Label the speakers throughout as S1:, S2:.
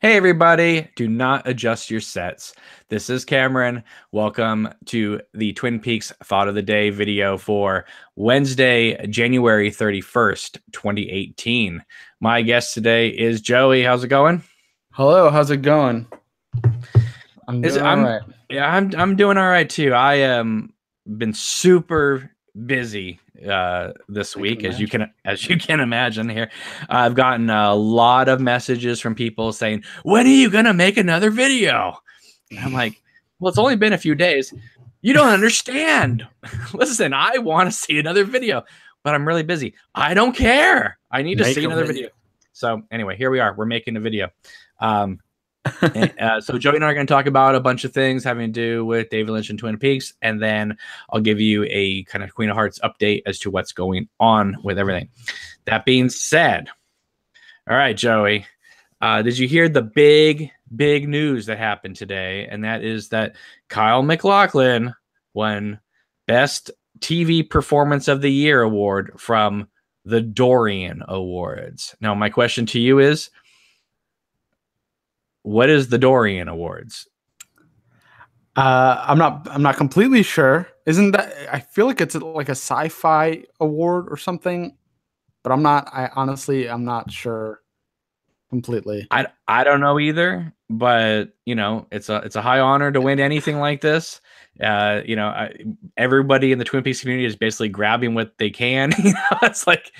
S1: Hey everybody, do not adjust your sets. This is Cameron. Welcome to the Twin Peaks Thought of the Day video for Wednesday, January 31st, 2018. My guest today is Joey. How's it going?
S2: Hello, how's it going? I'm
S1: Is
S2: doing
S1: it,
S2: all
S1: I'm
S2: right.
S1: yeah, I'm doing all right too. I am been super busy this
S2: I can
S1: week
S2: imagine.
S1: as you can imagine here. I've gotten a lot of messages from people saying, "When are you going to make another video?" And I'm like, "Well, it's only been a few days. You don't understand. Listen, I want to see another video, but I'm really busy. I don't care. I need to see
S2: Make a
S1: another
S2: video.
S1: video." So anyway, here we are. We're making a video. Um, so Joey and I are going to talk about a bunch of things having to do with David Lynch and Twin Peaks, and then I'll give you a kind of Queen of Hearts update as to what's going on with everything. That being said, all right, Joey, did you hear the big news that happened today? And that is that Kyle MacLachlan won Best TV Performance of the Year award from the Dorian Awards. Now, my question to you is, what is the Dorian Awards?
S2: I'm not completely sure. Isn't that I feel like it's like a sci-fi award or something, but I'm not sure completely.
S1: I don't know either, but it's a high honor to win anything like this. Everybody in the Twin Peaks community is basically grabbing what they can. It's like,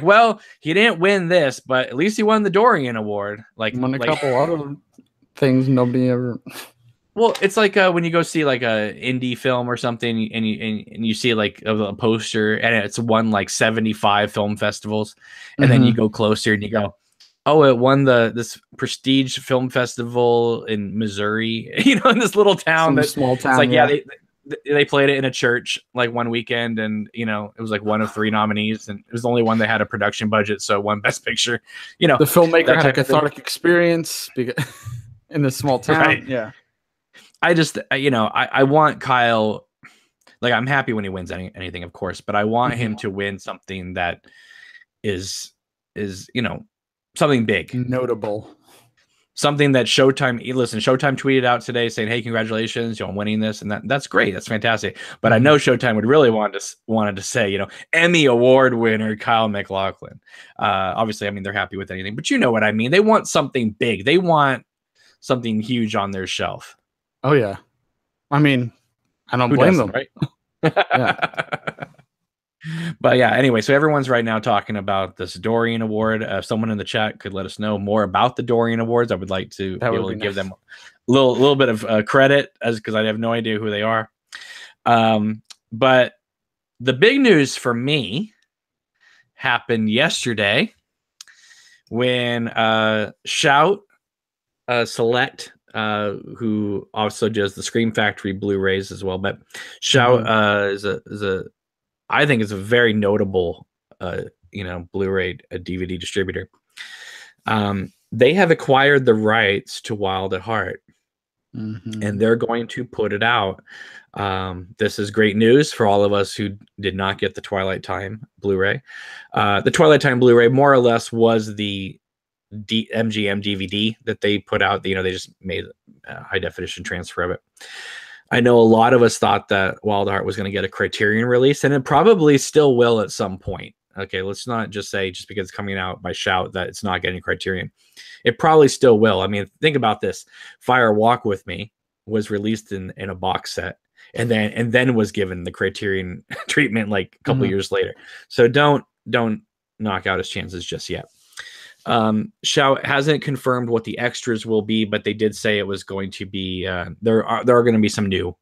S1: well, he didn't win this, but at least he won the Dorian Award.
S2: Won a couple other things nobody ever.
S1: Well, it's like when you go see like a indie film or something, and you see like a poster, and it's won like 75 film festivals, and then you
S2: Mhm.
S1: go closer and you go, "Oh, it won this prestige film festival in Missouri," in this little town
S2: Some
S1: that
S2: small
S1: it's like,
S2: town,
S1: yeah,
S2: yeah.
S1: they played it in a church like one weekend, and it was like one of three nominees, and it was the only one that had a production budget, so it won Best Picture,
S2: The filmmaker
S1: that
S2: had a
S1: type of thing,
S2: cathartic experience in this small
S1: right?
S2: town. Yeah.
S1: I just, I want Kyle. Like, I'm happy when he wins anything, of course, but I want
S2: Mhm.
S1: him to win something that is is something big,
S2: Notable.
S1: something that Showtime. Listen, Showtime tweeted out today saying, "Hey, congratulations, on winning this," and that's great. That's fantastic. But I
S2: Mhm.
S1: know Showtime would really wanted to say, Emmy Award winner Kyle MacLachlan. Obviously, I mean, they're happy with anything, but you know what I mean. They want something big. They want something huge on their shelf.
S2: Oh yeah. I mean, I don't
S1: Who
S2: blame
S1: doesn't,
S2: them.
S1: right?
S2: Yeah.
S1: But yeah, anyway, so everyone's right now talking about this Dorian Award. If someone in the chat could let us know more about the Dorian Awards, I would like to
S2: That
S1: be
S2: would
S1: able to
S2: be
S1: give
S2: nice.
S1: them a little bit of credit, as because I have no idea who they are. But the big news for me happened yesterday when Shout Select, who also does the Scream Factory Blu-rays as well, but Shout
S2: Mhm.
S1: is a I think it's a very notable, Blu-ray DVD distributor. They have acquired the rights to Wild at Heart, and
S2: Mhm.
S1: they're going to put it out. This is great news for all of us who did not get the Twilight Time Blu-ray. The Twilight Time Blu-ray more or less was the MGM DVD that they put out. They just made a high definition transfer of it. I know a lot of us thought that Wild Heart was going to get a Criterion release, and it probably still will at some point. Okay, let's not just say just because it's coming out by Shout that it's not getting Criterion. It probably still will. I mean, think about this: Fire Walk with Me was released in a box set, and then was given the Criterion treatment like a couple
S2: Mhm.
S1: years later. So don't knock out his chances just yet. Shout hasn't confirmed what the extras will be, but they did say it was going to be there are going to be some new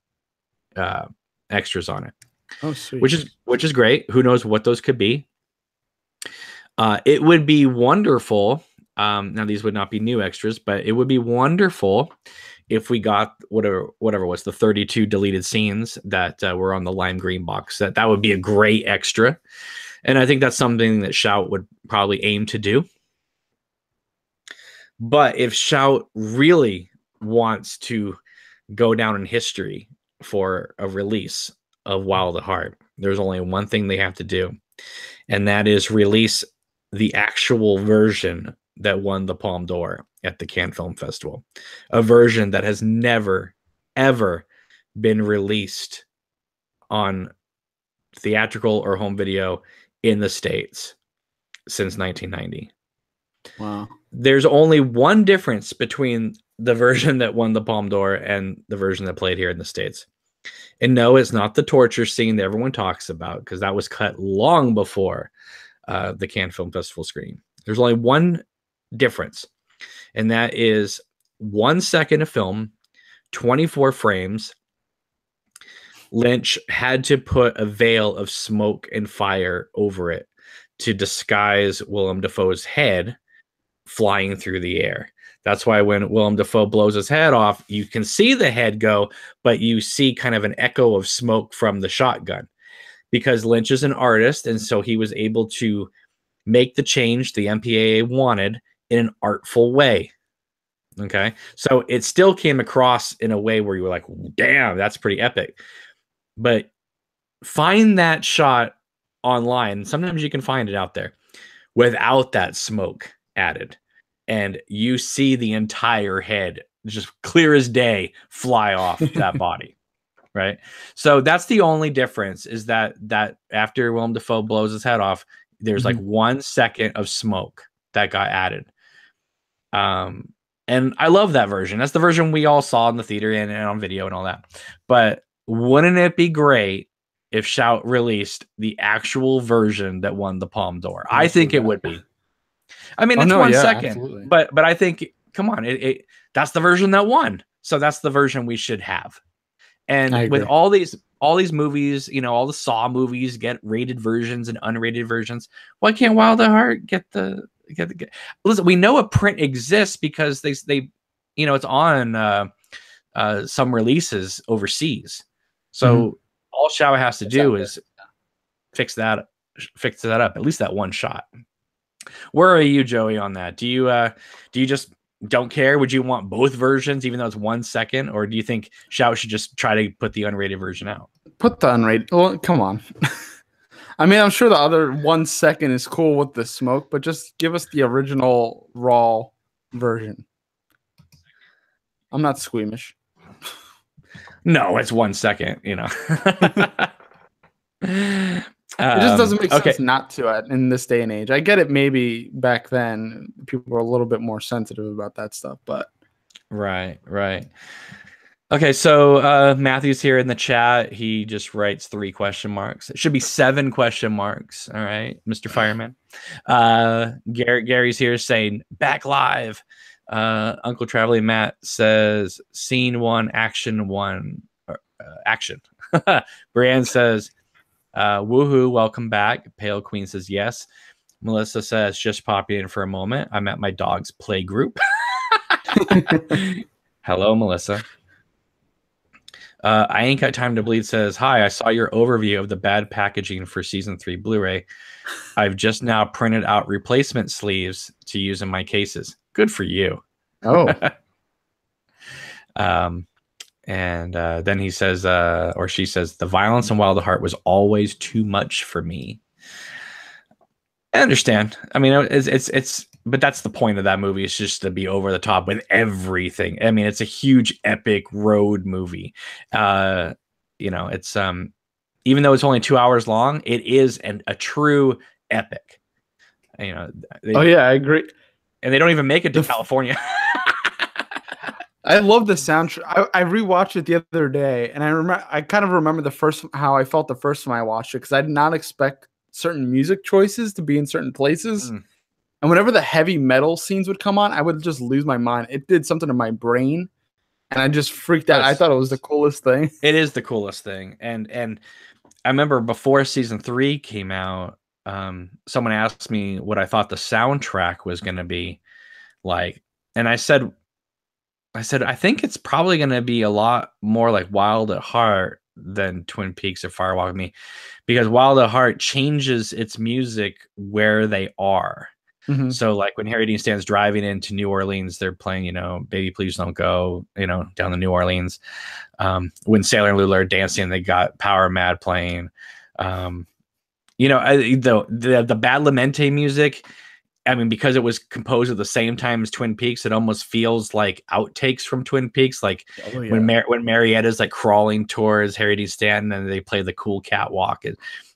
S1: uh, extras on it,
S2: Oh,
S1: which
S2: sweet.
S1: is great. Who knows what those could be? It would be wonderful. Now these would not be new extras, but it would be wonderful if we got whatever was the 32 deleted scenes that were on the lime green box set. That would be a great extra, and I think that's something that Shout would probably aim to do. But if Shout really wants to go down in history for a release of Wild at Heart, there's only one thing they have to do, and that is release the actual version that won the Palme d'Or. at the Cannes Film Festival, a version that has never, ever been released on theatrical or home video in the States since 1990.
S2: Wow.
S1: There's only one difference between the version that won the Palme d'Or and the version that played here in the States. And no, it's not the torture scene that everyone talks about, because that was cut long before the Cannes Film Festival screening. There's only one difference, and that is 1 second of film, 24 frames. Lynch had to put a veil of smoke and fire over it to disguise Willem Dafoe's head flying through the air. That's why when Willem Dafoe blows his head off, you can see the head go, but you see kind of an echo of smoke from the shotgun, because Lynch is an artist, and so he was able to make the change the MPAA wanted in an artful way. Okay, so it still came across in a way where you were like, damn, that's pretty epic. But find that shot online. Sometimes you can find it out there without that smoke added, and you see the entire head just clear as day fly off that body. Right. So that's the only difference, is that after Willem Dafoe blows his head off, there's like 1 second of smoke that got added. And I love that version. That's the version we all saw in the theater and on video and all that. But wouldn't it be great if Shout released the actual version that won the Palme d'Or? I think it would be. I mean, it's 1 second, absolutely. but I think, come on, that's the version that won. So that's the version we should have. And with all these movies, you know, all the Saw movies get rated versions and unrated versions. Why can't Wild at Heart get the? Listen, we know a print exists because they you know, it's on some releases overseas. So all Shout has to do is fix that up, at least that one shot. Where are you, Joey, on that? Do you just don't care? Would you want both versions, even though it's 1 second, or do you think Shout should just try to put the unrated version out?
S2: Put the unrated. Well, come on. I mean, I'm sure the other 1 second is cool with the smoke, but just give us the original raw version. I'm not squeamish.
S1: No, it's 1 second, you know.
S2: It just doesn't make sense not to it in this day and age. I get it. Maybe back then people were a little bit more sensitive about that stuff, but
S1: right. Okay, so Matthew's here in the chat. He just writes 3 question marks. It should be 7 question marks. All right, Mr. Fireman. Gary's here saying back live. Uncle Traveling Matt says scene 1, action 1, action. Brienne says, woohoo, welcome back. Pale Queen says yes. Melissa says, just popping in for a moment. I'm at my dog's play group. Hello, Melissa. I Ain't Got Time to Bleed says, hi, I saw your overview of the bad packaging for season 3 Blu-ray. I've just now printed out replacement sleeves to use in my cases. Good for you.
S2: Oh.
S1: And then he says, or she says, the violence in Wild at Heart was always too much for me. I understand. I mean, it's, but that's the point of that movie. It's just to be over the top with everything. I mean, it's a huge epic road movie. You know, it's, even though it's only 2 hours long, it is a true epic. You know.
S2: I agree.
S1: And they don't even make it to California.
S2: I love the soundtrack. I rewatched it the other day, and I kind of remember how I felt the first time I watched it, because I did not expect certain music choices to be in certain places. And whenever the heavy metal scenes would come on, I would just lose my mind. It did something to my brain, and I just freaked out. I thought it was the coolest thing.
S1: It is the coolest thing. And I remember before season 3 came out, someone asked me what I thought the soundtrack was going to be like. And I said, I think it's probably going to be a lot more like Wild at Heart than Twin Peaks or Firewalk with Me, because Wild at Heart changes its music where they are. So like when Harry Dean Stan's driving into New Orleans, they're playing, you know, Baby Please Don't Go, you know, down to New Orleans. When Sailor and Lula are dancing, they got Power Mad playing. You know, the Bad Lamente music, I mean, because it was composed at the same time as Twin Peaks, it almost feels like outtakes from Twin Peaks, like when Marietta's like crawling towards Harry D. Stanton and they play the cool catwalk.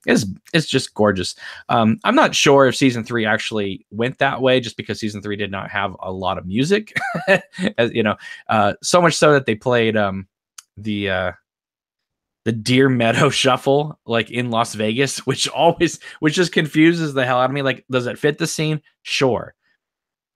S1: It's just gorgeous. I'm not sure if season 3 actually went that way, just because season 3 did not have a lot of music, as you know, so much so that they played the Deer Meadow Shuffle like in Las Vegas, which just confuses the hell out of me. Like, does it fit the scene? Sure.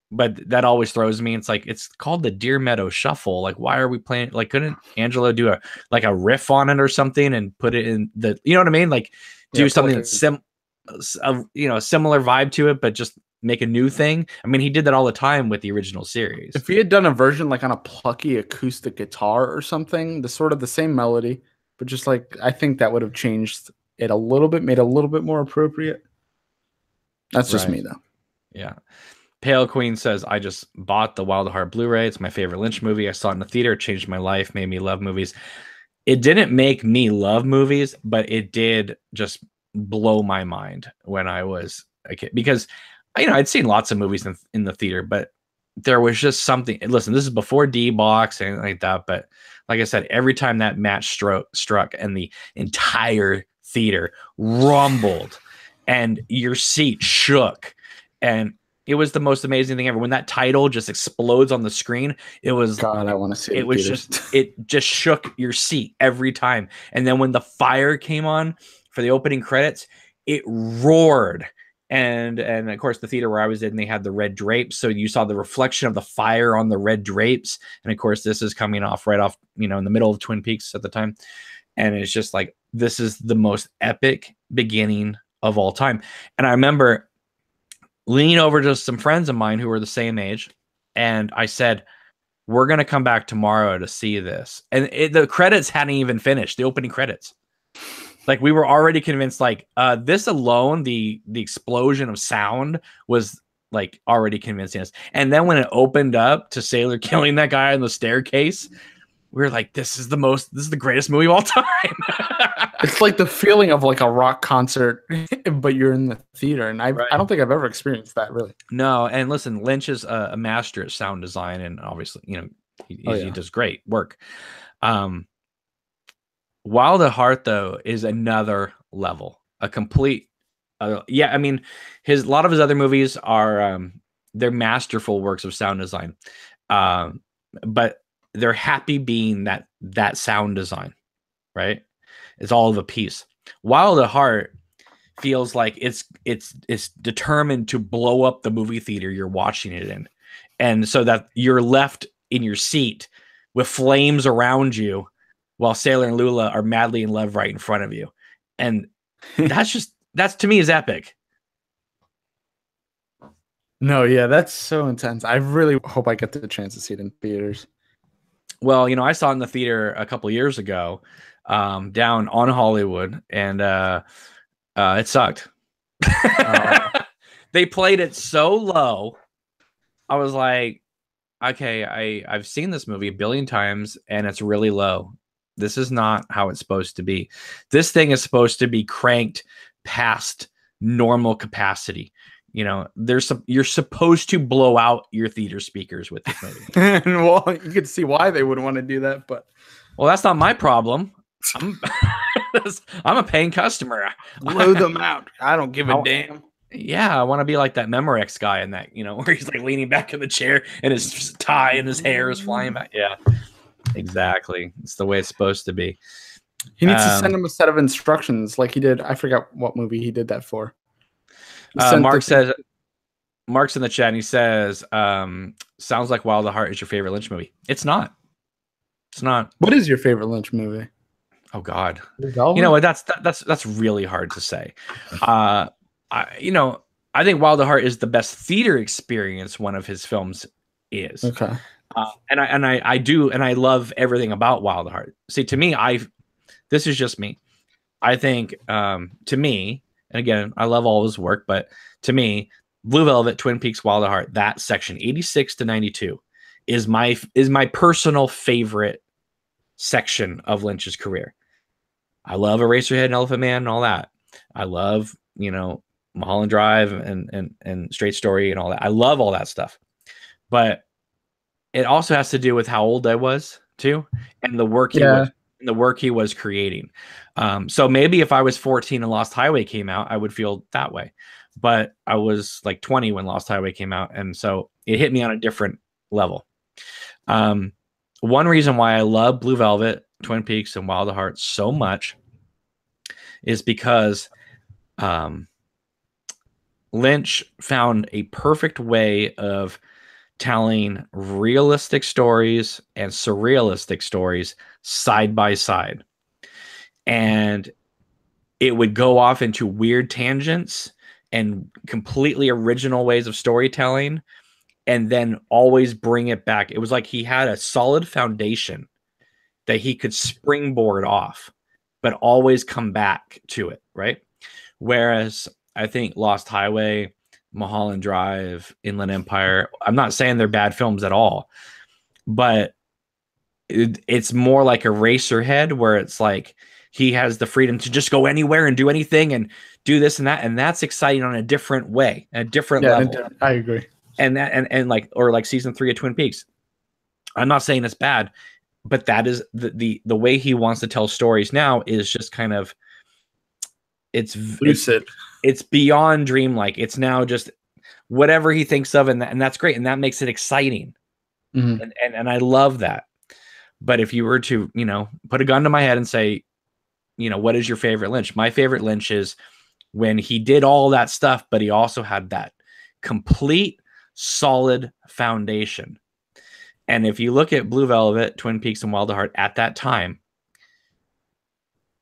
S1: But that always throws me. It's like, it's called the Deer Meadow Shuffle. Like, why are we playing? Like, couldn't Angelo do a riff on it or something and put it in the, you know what I mean? Like, do something that's similar vibe to it, but just make a new thing. I mean, he did that all the time with the original series.
S2: If he had done a version like on a plucky acoustic guitar or something, the same melody, but just like, I think that would have changed it a little bit, made it a little bit more appropriate. That's just me though.
S1: Yeah. Pale Queen says, I just bought the Wild at Heart Blu-ray. It's my favorite Lynch movie. I saw it in the theater. It changed my life, made me love movies. It didn't make me love movies, but it did just blow my mind when I was a kid, because I'd seen lots of movies in the theater, but there was just something. Listen, this is before D-Box and like that, but like I said, every time that match struck and the entire theater rumbled and your seat shook, and it was the most amazing thing ever. When that title just explodes on the screen, it was,
S2: God, I want to see it.
S1: It was it just shook your seat every time. And then when the fire came on for the opening credits, it roared. And of course, the theater where I was in, they had the red drapes, so you saw the reflection of the fire on the red drapes. And of course, this is coming right off, in the middle of Twin Peaks at the time. And it's just like, this is the most epic beginning of all time. And I remember leaning over to some friends of mine who were the same age, and I said, we're going to come back tomorrow to see this. And the credits hadn't even finished, the opening credits. Like, we were already convinced, like, this alone, the explosion of sound was like already convincing us. And then when it opened up to Sailor killing that guy on the staircase, we were like, this is the greatest movie of all time.
S2: It's like the feeling of like a rock concert, but you're in the theater. And I don't think I've ever experienced that, really.
S1: No. And listen, Lynch is a master at sound design. And obviously, he does great work. Wild at Heart, though, is another level, a complete. I mean, a lot of his other movies are they're masterful works of sound design, but they're happy being that sound design, right? It's all of a piece. Wild at Heart feels like it's determined to blow up the movie theater you're watching it in, and so that you're left in your seat with flames around you, while Sailor and Lula are madly in love right in front of you. And that's to me is epic.
S2: No, yeah, that's so intense. I really hope I get the chance to see it in theaters.
S1: Well, I saw it in the theater a couple years ago, down on Hollywood, and it sucked. They played it so low. I was like, okay, I've seen this movie a billion times, and it's really low. This is not how it's supposed to be. This thing is supposed to be cranked past normal capacity. You're supposed to blow out your theater speakers with this movie.
S2: Well, you could see why they would want to do that, but
S1: that's not my problem. I'm a paying customer.
S2: Blow them out. I don't give a damn.
S1: Yeah, I want to be like that Memorex guy in that, where he's like leaning back in the chair and his tie and his hair is flying back. Yeah. Exactly. It's the way it's supposed to be.
S2: He needs to send him a set of instructions like he did. I forgot what movie he did that for.
S1: Mark's in the chat and he says, sounds like Wild at Heart is your favorite Lynch movie. It's not. It's not.
S2: What is your favorite Lynch movie?
S1: Oh God. That's really hard to say. I think Wild at Heart is the best theater experience one of his films is.
S2: Okay.
S1: And I love everything about Wild at Heart. See, to me, this is just me. I think, to me, and again, I love all his work, but to me, Blue Velvet, Twin Peaks, Wild at Heart, that section 86 to 92 is my personal favorite section of Lynch's career. I love Eraserhead and Elephant Man and all that. I love, Mulholland Drive and Straight Story and all that. I love all that stuff, but it also has to do with how old I was too, and the work he was creating. So maybe if I was 14 and Lost Highway came out, I would feel that way. But I was like 20 when Lost Highway came out, and so it hit me on a different level. One reason why I love Blue Velvet, Twin Peaks, and Wild at Heart so much is because Lynch found a perfect way of telling realistic stories and surrealistic stories side by side. And it would go off into weird tangents and completely original ways of storytelling, and then always bring it back. It was like he had a solid foundation that he could springboard off, but always come back to it, right? Whereas I think Lost Highway, Mulholland Drive, Inland Empire, I'm not saying they're bad films at all, but it's more like a Eraserhead, where it's like he has the freedom to just go anywhere and do anything and do this and that, and that's exciting on a different way, a different level.
S2: I agree.
S1: And that and like, or like season 3 of Twin Peaks. I'm not saying it's bad, but that is the way he wants to tell stories now is just kind of it's lucid. It's beyond dreamlike. It's now just whatever he thinks of, and that's great, and that makes it exciting. Mm-hmm. And I love that. But if you were to, put a gun to my head and say, what is your favorite Lynch? My favorite Lynch is when he did all that stuff, but he also had that complete solid foundation. And if you look at Blue Velvet, Twin Peaks, and Wild at Heart at that time,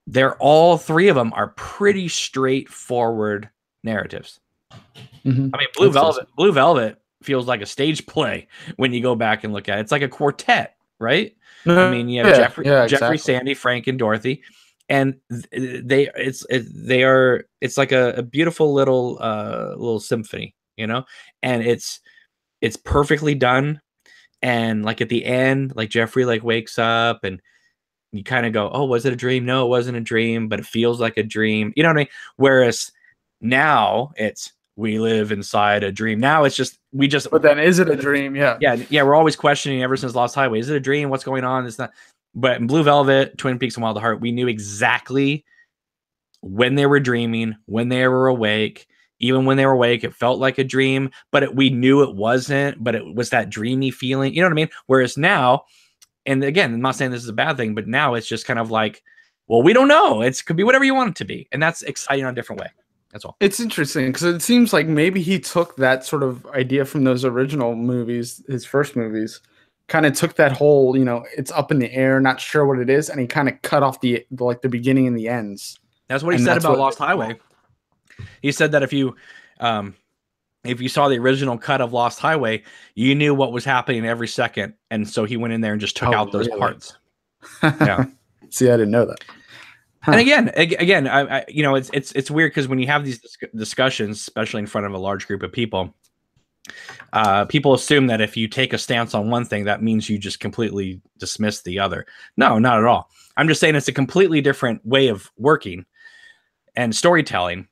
S1: they're all three of them are pretty straightforward narratives. Mm-hmm. I mean, Blue Velvet feels like a stage play when you go back and look at it. It's like a quartet, right? I mean, you have Jeffrey, Sandy, Frank, and Dorothy, and it's like a beautiful little symphony, and it's perfectly done. And like at the end, like Jeffrey like wakes up and you kind of go, oh, was it a dream? No, it wasn't a dream, but it feels like a dream. You know what I mean? Whereas now it's, we live inside a dream. Now it's just, but then is it a dream? Yeah. Yeah. We're always questioning ever since Lost Highway. Is it a dream? What's going on? It's not. But in Blue Velvet, Twin Peaks, and Wild at Heart, we knew exactly when they were dreaming, when they were awake. Even when they were awake, it felt like a dream, but we knew it wasn't, but it was that dreamy feeling. You know what I mean? Whereas now, and again, I'm not saying this is a bad thing, but now it's just kind of like, well, we don't know. It could be whatever you want it to be. And that's exciting on a different way. That's all. It's interesting because it seems like maybe he took that sort of idea from those original movies, his first movies, kind of took that whole, it's up in the air, not sure what it is. And he kind of cut off the beginning and the ends. That's what he said about Lost Highway. He said that if you saw the original cut of Lost Highway, you knew what was happening every second. And so he went in there and just took out those parts. Yeah. See, I didn't know that. Huh. And again, it's weird because when you have these discussions, especially in front of a large group of people, people assume that if you take a stance on one thing, that means you just completely dismiss the other. No, not at all. I'm just saying it's a completely different way of working and storytelling.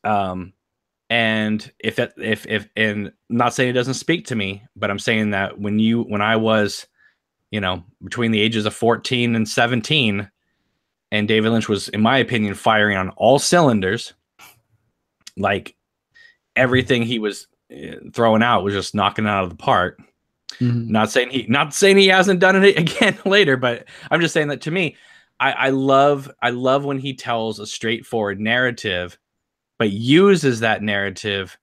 S1: And if not saying it doesn't speak to me, but I'm saying that when I was, between the ages of 14 and 17, and David Lynch was, in my opinion, firing on all cylinders, like everything he was throwing out was just knocking it out of the park. Mm-hmm. Not saying he hasn't done it again later, but I'm just saying that to me, I love when he tells a straightforward narrative, but uses that narrative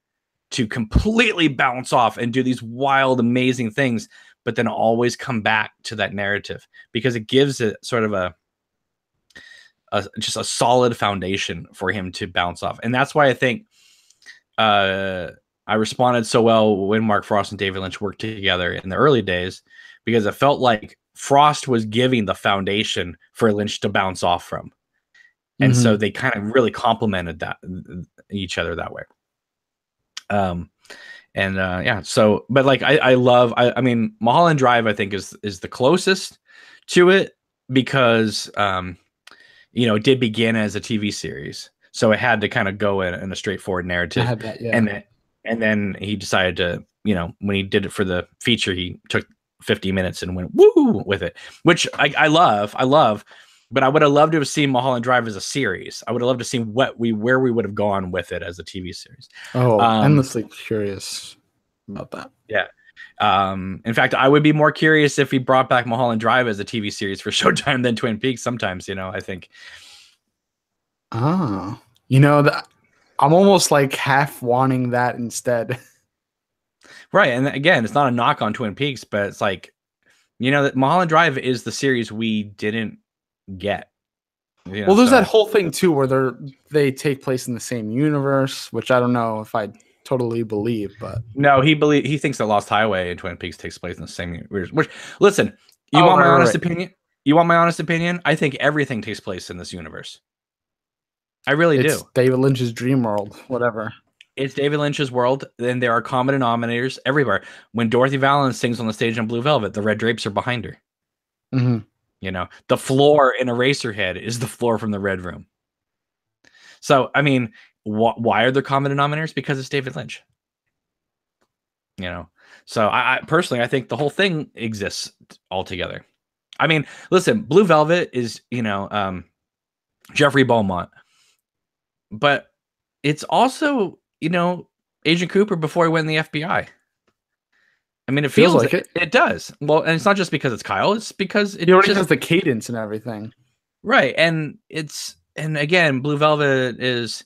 S1: to completely bounce off and do these wild, amazing things, but then always come back to that narrative because it gives it sort of just a solid foundation for him to bounce off. And that's why I think I responded so well when Mark Frost and David Lynch worked together in the early days, because it felt like Frost was giving the foundation for Lynch to bounce off from. And so they kind of really complemented each other that way. So, but like, I mean, Mulholland Drive, I think is the closest to it because, it did begin as a TV series. so it had to kind of go in a straightforward
S2: I
S1: narrative.
S2: had that, yeah.
S1: And then he decided to, when he did it for the feature, he took 50 minutes and went woo with it, which I love. But I would have loved to have seen Mulholland Drive as a series. I would have loved to see where we would have gone with it as a TV series.
S2: Oh, endlessly curious about that.
S1: Yeah. In fact, I would be more curious if he brought back Mulholland Drive as a TV series for Showtime than Twin Peaks. Sometimes, I think.
S2: Oh, I'm almost like half wanting that instead.
S1: Right. And again, it's not a knock on Twin Peaks, but it's like, that Mulholland Drive is the series we didn't get.
S2: Well, there's that whole thing too, where they take place in the same universe, which I don't know if I totally believe, but
S1: no, he thinks that Lost Highway and Twin Peaks takes place in the same universe. Which, listen, you want my honest opinion? You want my honest opinion? I think everything takes place in this universe. I really do.
S2: David Lynch's dream world, whatever. It's
S1: David Lynch's world, and there are common denominators everywhere. When Dorothy Valance sings on the stage on Blue Velvet, the red drapes are behind her.
S2: Mm-hmm.
S1: The floor in Eraserhead is the floor from the Red Room. So, I mean, why are there common denominators? Because it's David Lynch. So I personally, I think the whole thing exists altogether. I mean, listen, Blue Velvet is, Jeffrey Beaumont, but it's also, Agent Cooper before he went in the FBI. I mean, it feels like it. It does. Well, and it's not just because it's Kyle. It's because
S2: he already has the cadence and everything.
S1: Right. And again, Blue Velvet is,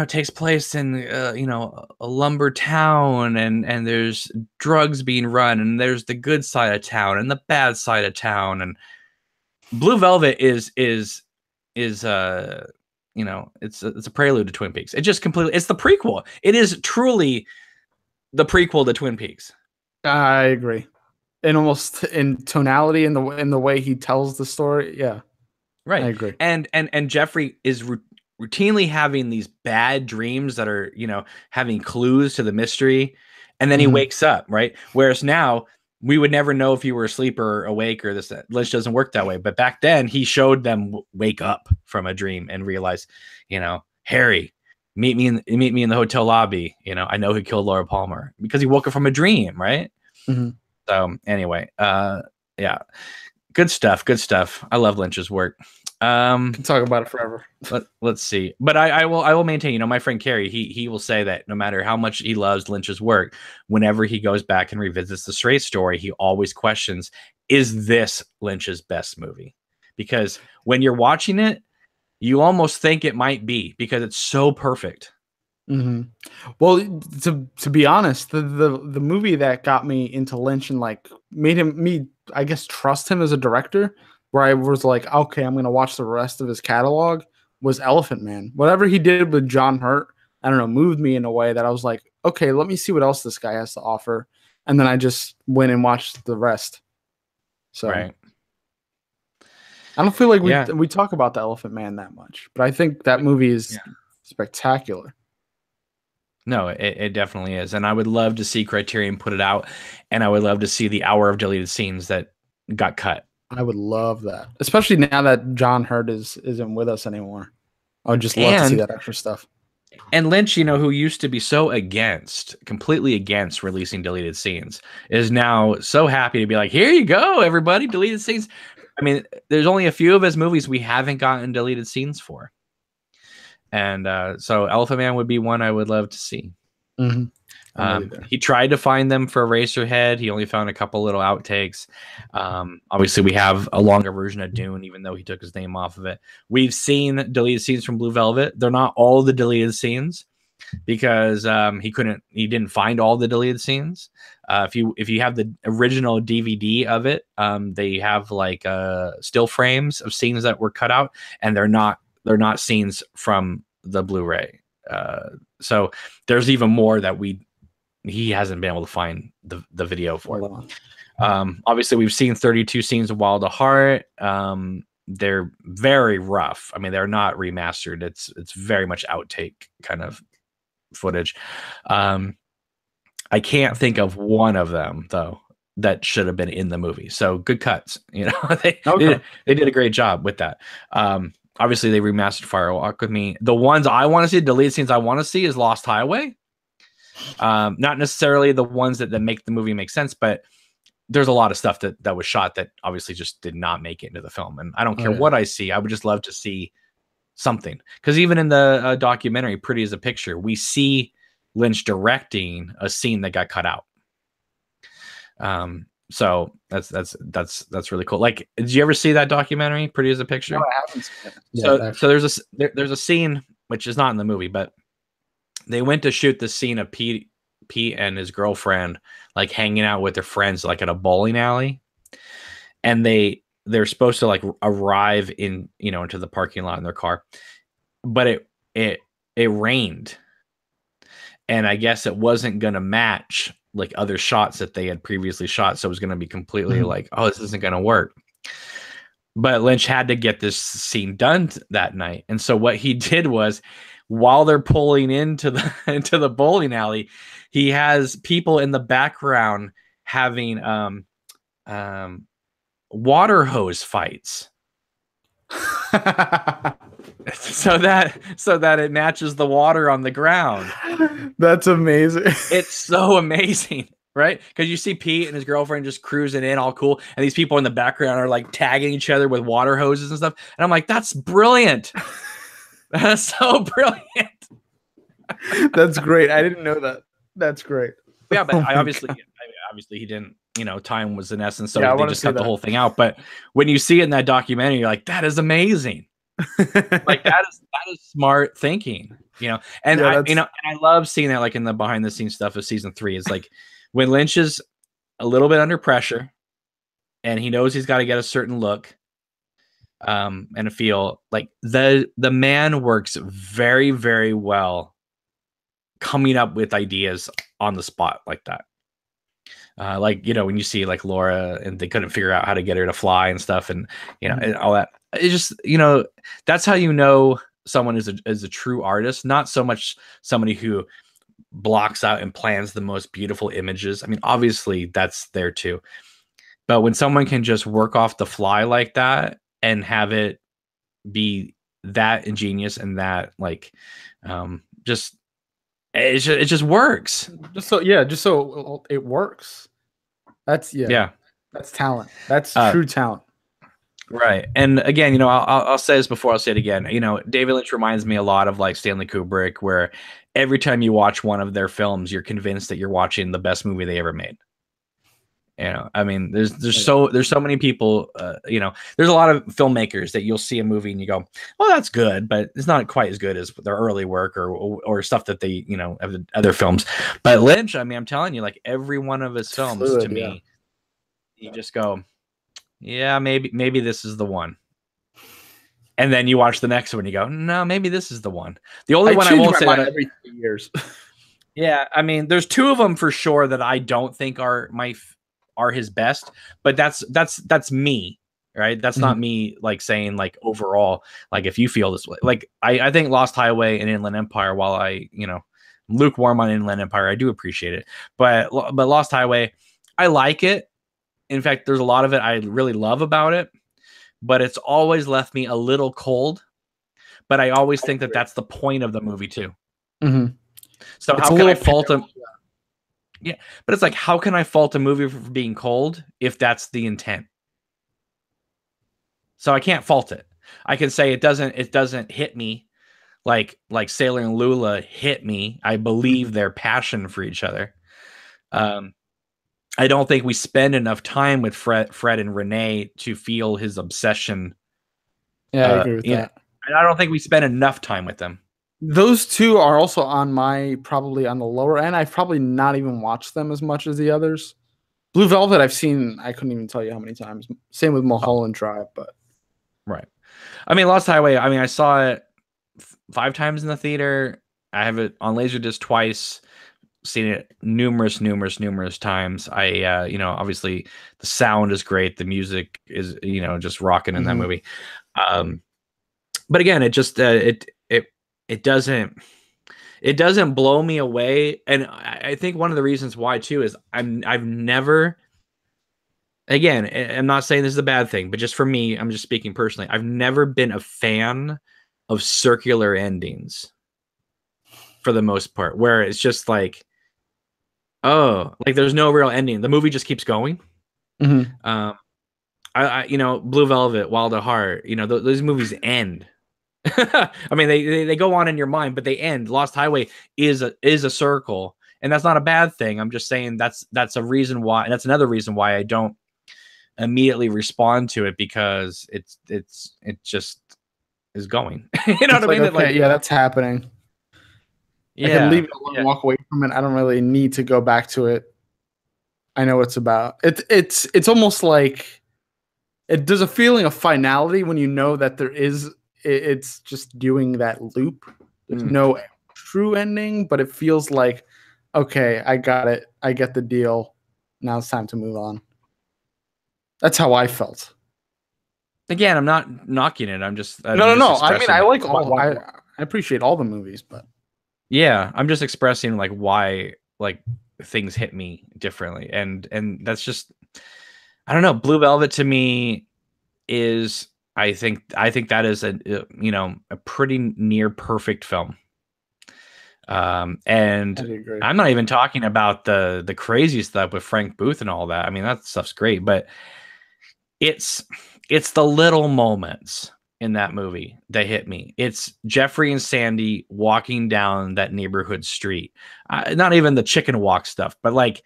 S1: takes place in, a lumber town, and there's drugs being run, and there's the good side of town and the bad side of town. And Blue Velvet is it's a prelude to Twin Peaks. It just completely, it's the prequel. It is truly the prequel to Twin Peaks.
S2: I agree. And almost in tonality, in the way he tells the story. Yeah.
S1: Right.
S2: I agree.
S1: And Jeffrey is routinely having these bad dreams that are, having clues to the mystery. And then he wakes up, right? Whereas now we would never know if you were asleep or awake or this. Lynch doesn't work that way. But back then he showed them wake up from a dream and realize, Harry, meet me in the hotel lobby. I know who killed Laura Palmer, because he woke up from a dream, right?
S2: Mm-hmm.
S1: So anyway, yeah, good stuff. I love Lynch's work.
S2: Can talk about it forever.
S1: Let's see, but I will maintain. My friend Kerry, he will say that no matter how much he loves Lynch's work, whenever he goes back and revisits the Straight Story, he always questions: is this Lynch's best movie? Because when you're watching it, you almost think it might be, because it's so perfect.
S2: Mm-hmm. Well, to be honest, the movie that got me into Lynch and like made me, I guess, trust him as a director, where I was like, okay, I'm gonna watch the rest of his catalog, was Elephant Man. Whatever he did with John Hurt, I don't know, moved me in a way that I was like, okay, let me see what else this guy has to offer, and then I just went and watched the rest. So.
S1: Right.
S2: I don't feel like we talk about the Elephant Man that much, but I think that movie is spectacular.
S1: No, it definitely is. And I would love to see Criterion put it out, and I would love to see the hour of deleted scenes that got cut.
S2: I would love that, especially now that John Hurt isn't with us anymore. I would just love to see that extra stuff.
S1: And Lynch, who used to be so completely against releasing deleted scenes, is now so happy to be like, here you go, everybody, deleted scenes. I mean, there's only a few of his movies we haven't gotten deleted scenes for. And so Elephant Man would be one I would love to see.
S2: Mm-hmm.
S1: He tried to find them for Eraserhead. He only found a couple little outtakes. Obviously, we have a longer version of Dune, even though he took his name off of it. We've seen deleted scenes from Blue Velvet. They're not all the deleted scenes, because he didn't find all the deleted scenes. If you have the original DVD of it, they have like still frames of scenes that were cut out, and they're not scenes from the Blu-ray. So there's even more that he hasn't been able to find the video for. Obviously, we've seen 32 scenes of Wild at Heart. They're very rough. I mean, they're not remastered. It's very much outtake kind of footage. I can't think of one of them though that should have been in the movie. So good cuts. They did a great job with that. obviously they remastered Fire Walk with Me. The ones I want to see, deleted scenes I want to see, is Lost Highway. Not necessarily the ones that make the movie make sense, but there's a lot of stuff that was shot that obviously just did not make it into the film. And I don't care what I see. I would just love to see something. Because even in the documentary, Pretty as a Picture, we see Lynch directing a scene that got cut out. So that's really cool. Like, did you ever see that documentary, Pretty as a Picture?
S2: No, I haven't seen it.
S1: So there's a scene which is not in the movie, but they went to shoot the scene of Pete and his girlfriend like hanging out with their friends like at a bowling alley, and they're supposed to like arrive in, you know, into the parking lot in their car, but it rained, and I guess it wasn't gonna match like other shots that they had previously shot, so it was gonna be completely like, oh, this isn't gonna work. But Lynch had to get this scene done that night, and so what he did was, while they're pulling into the bowling alley, he has people in the background having water hose fights. so that it matches the water on the ground.
S2: That's amazing.
S1: It's so amazing, right? Because you see Pete and his girlfriend just cruising in all cool, and these people in the background are like tagging each other with water hoses and stuff. And I'm like, that's brilliant. That's so brilliant.
S2: That's great. I didn't know that. That's great.
S1: Yeah, but obviously he didn't, you know, time was an essence, so they just cut the whole thing out. But when you see it in that documentary, you're like, that is amazing. Like that is smart thinking, you know. And I love seeing that, like in the behind the scenes stuff of season 3. It's like when Lynch is a little bit under pressure and he knows he's got to get a certain look and a feel, like the man works very, very well coming up with ideas on the spot like that. Like, you know, when you see like Laura and they couldn't figure out how to get her to fly and stuff, and you know, and all that. It's just, you know, that's how you know someone is a true artist, not so much somebody who blocks out and plans the most beautiful images. I mean, obviously that's there too, but when someone can just work off the fly like that and have it be that ingenious and that like just it just works.
S2: Just so it works. That's that's talent. That's true talent.
S1: Right. And again, you know, I'll say this before, I'll say it again. You know, David Lynch reminds me a lot of like Stanley Kubrick, where every time you watch one of their films, you're convinced that you're watching the best movie they ever made. You know, I mean, there's so many people, you know, there's a lot of filmmakers that you'll see a movie and you go, well, that's good, but it's not quite as good as their early work or stuff that they, you know, have other films. But Lynch, I mean, I'm telling you, like every one of his films to me, you just go, yeah, maybe this is the one. And then you watch the next one, you go, no, maybe this is the one. The only one I won't say that
S2: every 3 years.
S1: Yeah, I mean, there's 2 of them for sure that I don't think are his best, but that's me, right? That's not me like saying like overall, like if you feel this way, like I think Lost Highway and Inland Empire, while I, you know, lukewarm on Inland Empire, I do appreciate it, but Lost Highway, I like it. In fact, there's a lot of it I really love about it, but it's always left me a little cold. But I always think that that's the point of the movie too. So how can I fault him? Yeah, but it's like, how can I fault a movie for being cold if that's the intent? So I can't fault it. I can say it doesn't hit me like Sailor and Lula hit me. I believe their passion for each other. I don't think we spend enough time with Fred and Renee to feel his obsession.
S2: Yeah, I agree with that.
S1: And I don't think we spend enough time with them.
S2: Those 2 are also on probably on the lower end. I've probably not even watched them as much as the others. Blue Velvet, I've seen, I couldn't even tell you how many times. Same with Mulholland Drive, but
S1: right. I mean, Lost Highway, I mean, I saw it 5 times in the theater. I have it on Laserdisc twice. Seen it numerous times. I you know, obviously the sound is great, the music is, you know, just rocking in that movie. But again, it just it doesn't blow me away. And I think one of the reasons why too is I've never again, I'm not saying this is a bad thing, but just for me, I'm just speaking personally. I've never been a fan of circular endings for the most part, where it's just like, oh, like there's no real ending. The movie just keeps going.
S2: Mm-hmm.
S1: You know, Blue Velvet, Wild at Heart, you know, those movies end. I mean, they go on in your mind, but they end. Lost Highway is a circle, and that's not a bad thing. I'm just saying that's a reason why, and that's another reason why I don't immediately respond to it, because it just is going. You know
S2: It's
S1: what I
S2: like,
S1: mean?
S2: okay, yeah, that's happening. I can
S1: Yeah,
S2: leave it alone, walk away from it. I don't really need to go back to it. I know what it's about. It's almost like there's a feeling of finality when you know that it's just doing that loop. There's no true ending, but it feels like, okay, I got it. I get the deal. Now it's time to move on. That's how I felt.
S1: Again, I'm not knocking it. I'm just
S2: No. I mean,
S1: expressing
S2: I
S1: like
S2: like all. I appreciate all the movies, but
S1: yeah, I'm just expressing like why like things hit me differently, and that's just, I don't know. Blue Velvet to me is, I think that is you know, a pretty near perfect film. And
S2: I do agree.
S1: I'm not even talking about the crazy stuff with Frank Booth and all that. I mean, that stuff's great, but it's it's the little moments in that movie that hit me. It's Jeffrey and Sandy walking down that neighborhood street. Not even the chicken walk stuff, but like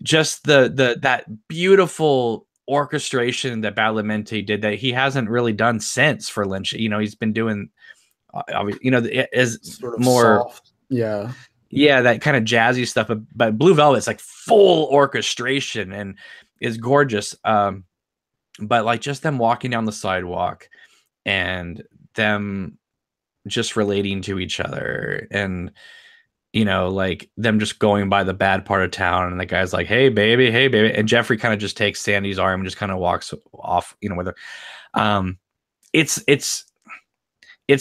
S1: just the that beautiful orchestration that Badalamenti did that he hasn't really done since for Lynch. You know, he's been doing, you know, is
S2: Sort of
S1: more,
S2: soft. Yeah.
S1: yeah, that kind of jazzy stuff. But Blue Velvet's like full orchestration and is gorgeous. But like just them walking down the sidewalk and them just relating to each other, and you know, like them just going by the bad part of town, and the guy's like, hey baby, and Jeffrey kind of just takes Sandy's arm and just kind of walks off, you know, with her. um it's it's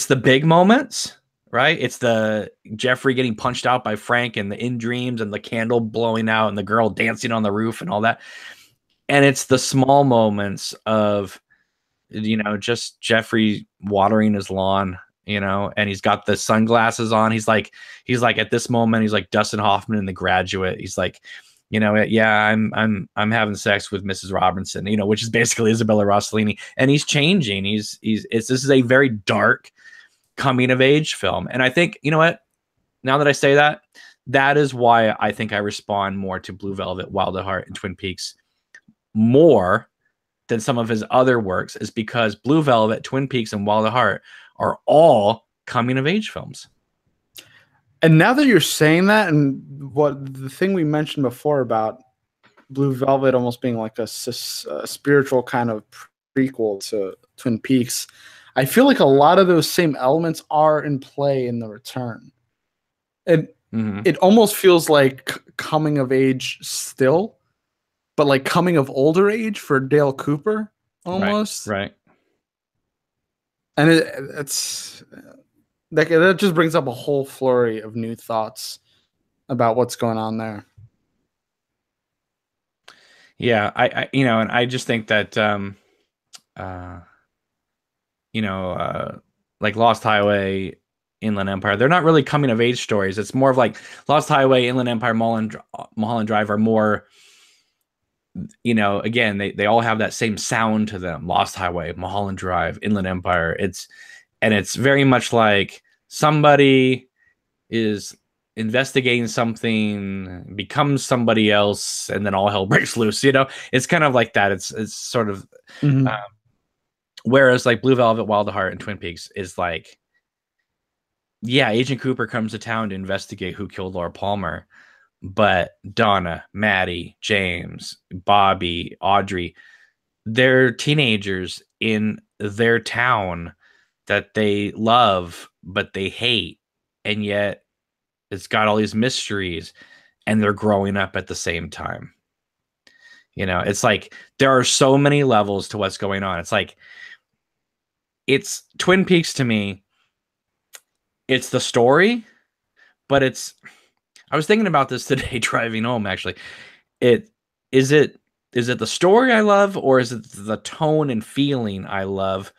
S1: the big moments, right? It's the Jeffrey getting punched out by Frank, and the in dreams, and the candle blowing out, and the girl dancing on the roof and all that. And it's the small moments of, you know, just Jeffrey watering his lawn, you know, and he's got the sunglasses on. He's like at this moment, he's like Dustin Hoffman in The Graduate. He's like, you know, yeah, I'm having sex with Mrs. Robinson, you know, which is basically Isabella Rossellini, and he's changing. This is a very dark coming of age film. And I think, you know what, now that I say that, that is why I think I respond more to Blue Velvet, Wild at Heart, and Twin Peaks more than some of his other works, is because Blue Velvet, Twin Peaks, and Wild at Heart are all coming of age films.
S2: And now that you're saying that, and what the thing we mentioned before about Blue Velvet almost being like a spiritual kind of prequel to Twin Peaks, I feel like a lot of those same elements are in play in The Return. It almost feels like coming of age still, but like coming of older age for Dale Cooper almost.
S1: Right.
S2: And it's that just brings up a whole flurry of new thoughts about what's going on there.
S1: Yeah, I you know, and I just think that you know, like Lost Highway, Inland Empire, they're not really coming of age stories. It's more of like Lost Highway, Inland Empire, Mulholland Drive are more, you know, again, they all have that same sound to them. Lost Highway, Mulholland Drive, Inland Empire. It's very much like somebody is investigating something, becomes somebody else, and then all hell breaks loose. You know, it's kind of like that. It's sort of whereas like Blue Velvet, Wild at Heart, and Twin Peaks is like, yeah, Agent Cooper comes to town to investigate who killed Laura Palmer, but Donna, Maddie, James, Bobby, Audrey, they're teenagers in their town that they love but they hate, and yet it's got all these mysteries, and they're growing up at the same time. You know, it's like there are so many levels to what's going on. It's like, it's Twin Peaks to me, it's the story, but it's, I was thinking about this today driving home actually. It is it Is it the story I love, or is it the tone and feeling I love?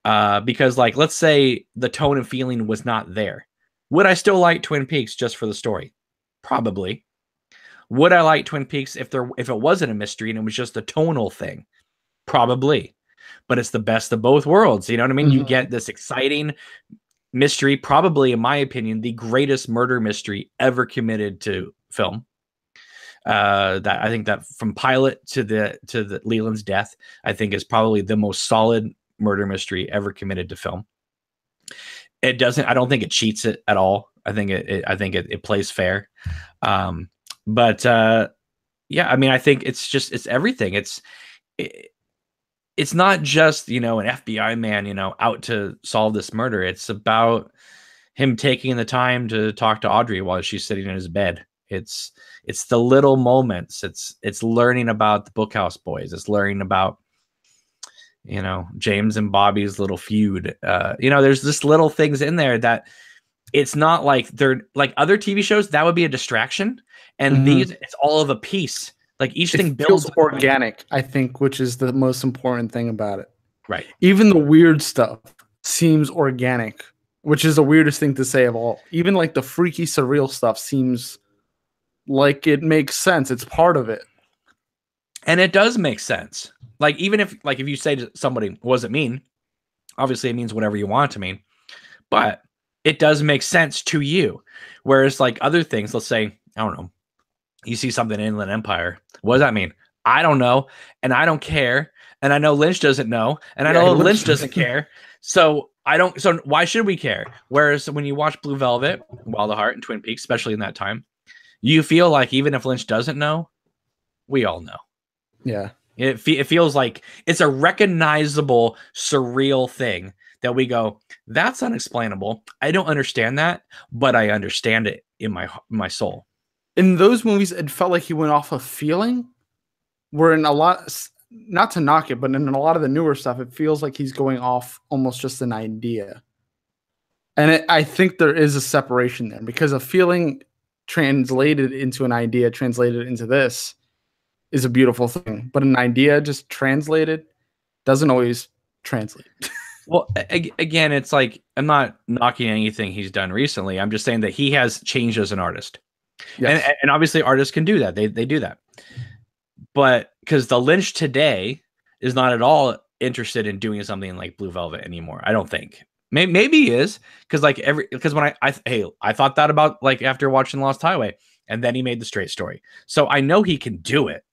S1: Because, like, let's say the tone and feeling was not there. Would I still like Twin Peaks just for the story? Probably. Would I like Twin Peaks if it wasn't a mystery and it was just a tonal thing? Probably. But it's the best of both worlds. You know what I mean? You get this exciting mystery, probably, in my opinion, the greatest murder mystery ever committed to film. That I think that from pilot to the Leland's death, I think is probably the most solid murder mystery ever committed to film. I don't think it cheats it at all. I think it plays fair. But yeah, I mean, I think it's everything. It's not just, an FBI man, out to solve this murder. It's about him taking the time to talk to Audrey while she's sitting in his bed. It's the little moments. It's learning about the Bookhouse Boys. It's learning about, James and Bobby's little feud. There's just little things in there that it's not like they're like other TV shows. That would be a distraction. And these, it's all of a piece. Like each thing builds
S2: organic, I think, which is the most important thing about it.
S1: Right.
S2: Even the weird stuff seems organic, which is the weirdest thing to say of all. Even like the freaky, surreal stuff seems like it makes sense. It's part of it.
S1: And it does make sense. Like, even if you say to somebody, what does it mean? Obviously, it means whatever you want it to mean. But it does make sense to you. Whereas, like, other things, let's say, I don't know, you see something in Inland Empire. What does that mean? I don't know. And I don't care. And I know Lynch doesn't know. And I know Lynch doesn't care. So why should we care? Whereas when you watch Blue Velvet, Wild at Heart, and Twin Peaks, especially in that time, you feel like even if Lynch doesn't know, we all know.
S2: Yeah.
S1: It feels like it's a recognizable, surreal thing that we go, that's unexplainable. I don't understand that, but I understand it in my soul.
S2: In those movies, it felt like he went off of feeling. Where in a lot, not to knock it, but in a lot of the newer stuff, it feels like he's going off almost just an idea. And I think there is a separation there, because a feeling translated into an idea, translated into this, is a beautiful thing. But an idea just translated doesn't always translate.
S1: Well, again, it's like, I'm not knocking anything he's done recently. I'm just saying that he has changed as an artist. Yes. And obviously artists can do that. They do that. But because the Lynch today is not at all interested in doing something like Blue Velvet anymore. I don't think. Maybe he is, because when I thought that about, like, after watching Lost Highway, and then he made The Straight Story. So I know he can do it.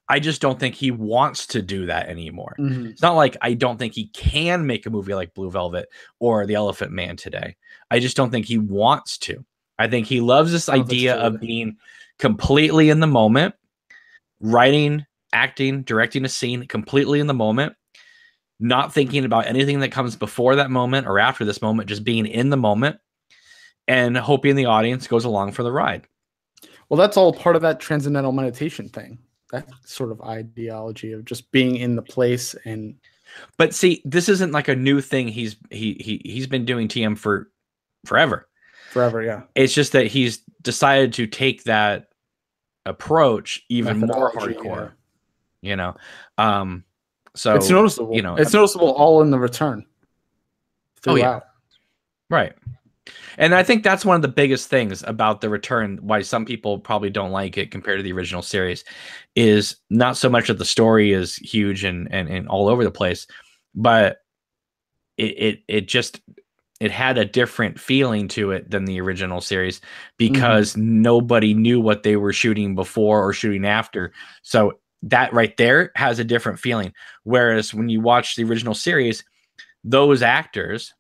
S1: I just don't think he wants to do that anymore. It's not like I don't think he can make a movie like Blue Velvet or The Elephant Man today. I just don't think he wants to. I think he loves this idea of being completely in the moment, writing, acting, directing a scene completely in the moment, not thinking about anything that comes before that moment or after this moment, just being in the moment and hoping the audience goes along for the ride.
S2: Well, that's all part of that transcendental meditation thing. That sort of ideology of just being in the place.
S1: But see, this isn't like a new thing. He's been doing TM for forever.
S2: Yeah.
S1: It's just that he's decided to take that approach even more hardcore.
S2: Yeah.
S1: So
S2: it's noticeable. It's noticeable all in the return. Throughout.
S1: Oh yeah. Right. And I think that's one of the biggest things about the return, why some people probably don't like it compared to the original series, is not so much that the story is huge and all over the place, but it had a different feeling to it than the original series, because nobody knew what they were shooting before or shooting after. So that right there has a different feeling. Whereas when you watch the original series, those actors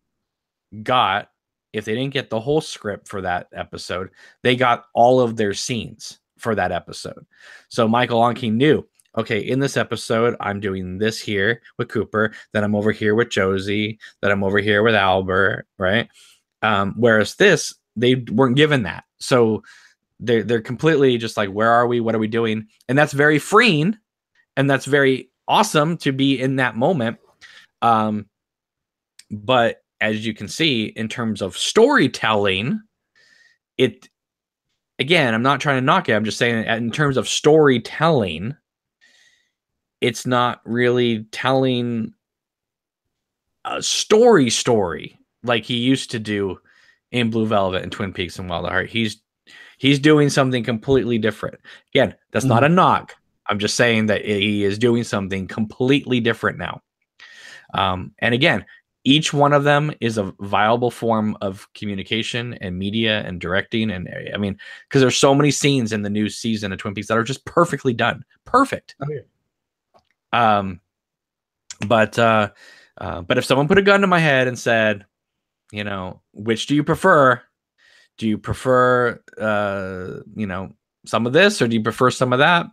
S1: got, if they didn't get the whole script for that episode, they got all of their scenes for that episode. So Michael Onking knew, okay, in this episode, I'm doing this here with Cooper, then I'm over here with Josie, then I'm over here with Albert, right? Whereas this, they weren't given that. So they're completely just like, where are we? What are we doing? And that's very freeing, and that's very awesome to be in that moment. But as you can see, in terms of storytelling, it again, I'm not trying to knock it. I'm just saying in terms of storytelling, it's not really telling a story like he used to do in Blue Velvet and Twin Peaks and Wild at Heart. He's doing something completely different. Again, that's not a knock. I'm just saying that he is doing something completely different now. And again, each one of them is a viable form of communication and media and directing. And I mean, because there's so many scenes in the new season of Twin Peaks that are just perfectly done. Perfect.
S2: Oh, yeah.
S1: But if someone put a gun to my head and said, you know, which do you prefer? Do you prefer, you know, some of this, or do you prefer some of that?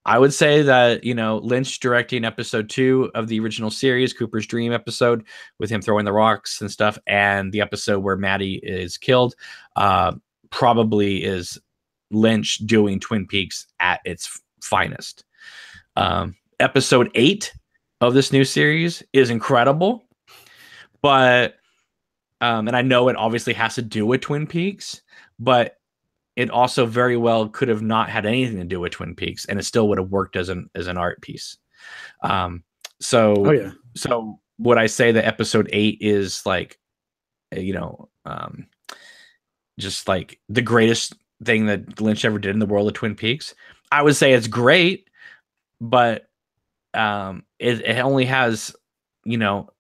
S1: I would say that, you know, Lynch directing episode 2 of the original series, Cooper's Dream episode, with him throwing the rocks and stuff, and the episode where Maddie is killed, probably is Lynch doing Twin Peaks at its finest. Episode 8 of this new series is incredible, but and I know it obviously has to do with Twin Peaks, but it also very well could have not had anything to do with Twin Peaks, and it still would have worked as an art piece. So would I say that episode 8 is like, you know, just like the greatest thing that Lynch ever did in the world of Twin Peaks? I would say it's great, but it only has, you know,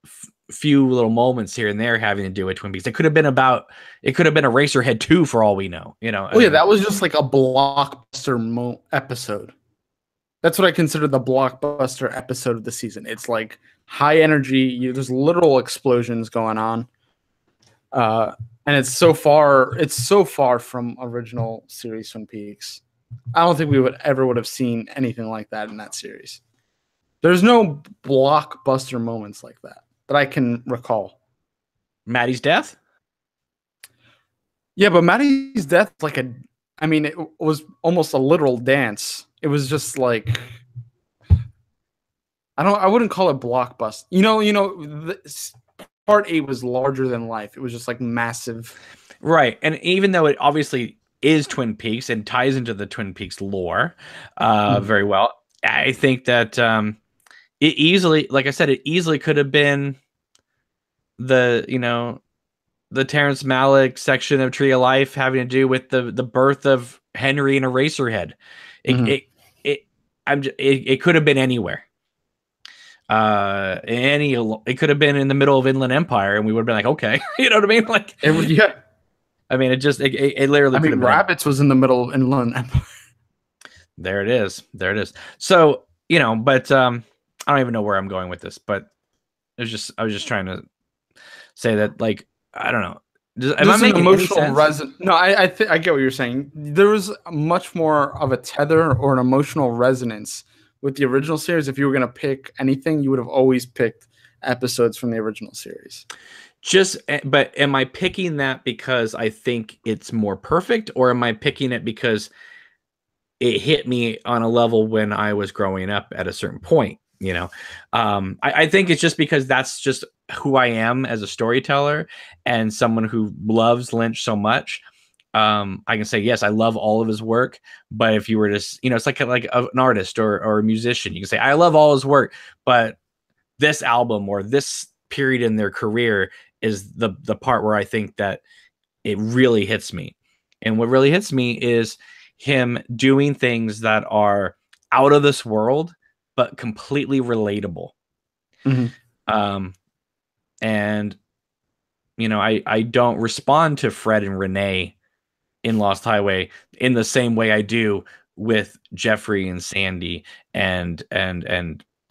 S1: few little moments here and there having to do with Twin Peaks. It could have been Eraserhead 2 for all we know, you know.
S2: Oh yeah, that was just like a blockbuster episode. That's what I consider the blockbuster episode of the season. It's like high energy. There's literal explosions going on, and it's so far from original series Twin Peaks. I don't think we would have seen anything like that in that series. There's no blockbuster moments like that I can recall.
S1: Maddie's death?
S2: Yeah, but Maddie's death, it was almost a literal dance. It was just like, I wouldn't call it blockbuster. Part 8 was larger than life. It was just like massive.
S1: Right. And even though it obviously is Twin Peaks and ties into the Twin Peaks lore very well, I think that it easily, like I said, it easily could have been the Terrence Malick section of Tree of Life having to do with the birth of Henry and Eraserhead. It could have been anywhere. It could have been in the middle of Inland Empire, and we would have been like, okay, you know what I mean? Like,
S2: yeah.
S1: I mean, it literally.
S2: I mean, Rabbits was in the middle of Inland Empire.
S1: There it is. So, you know, but I don't even know where I'm going with this, but I was just trying to say that, like, I don't know. Am I making emotional resonance?
S2: No, I get what you're saying. There was much more of a tether or an emotional resonance with the original series. If you were going to pick anything, you would have always picked episodes from the original series.
S1: But am I picking that because I think it's more perfect, or am I picking it because it hit me on a level when I was growing up at a certain point? You know, I think it's just because that's just who I am as a storyteller and someone who loves Lynch so much. I can say, yes, I love all of his work, but if you were to, you know, it's like an artist or a musician, you can say, I love all his work, but this album or this period in their career is the part where I think that it really hits me. And what really hits me is him doing things that are out of this world, but completely relatable. And, you know, I don't respond to Fred and Renee in Lost Highway in the same way I do with Jeffrey and Sandy and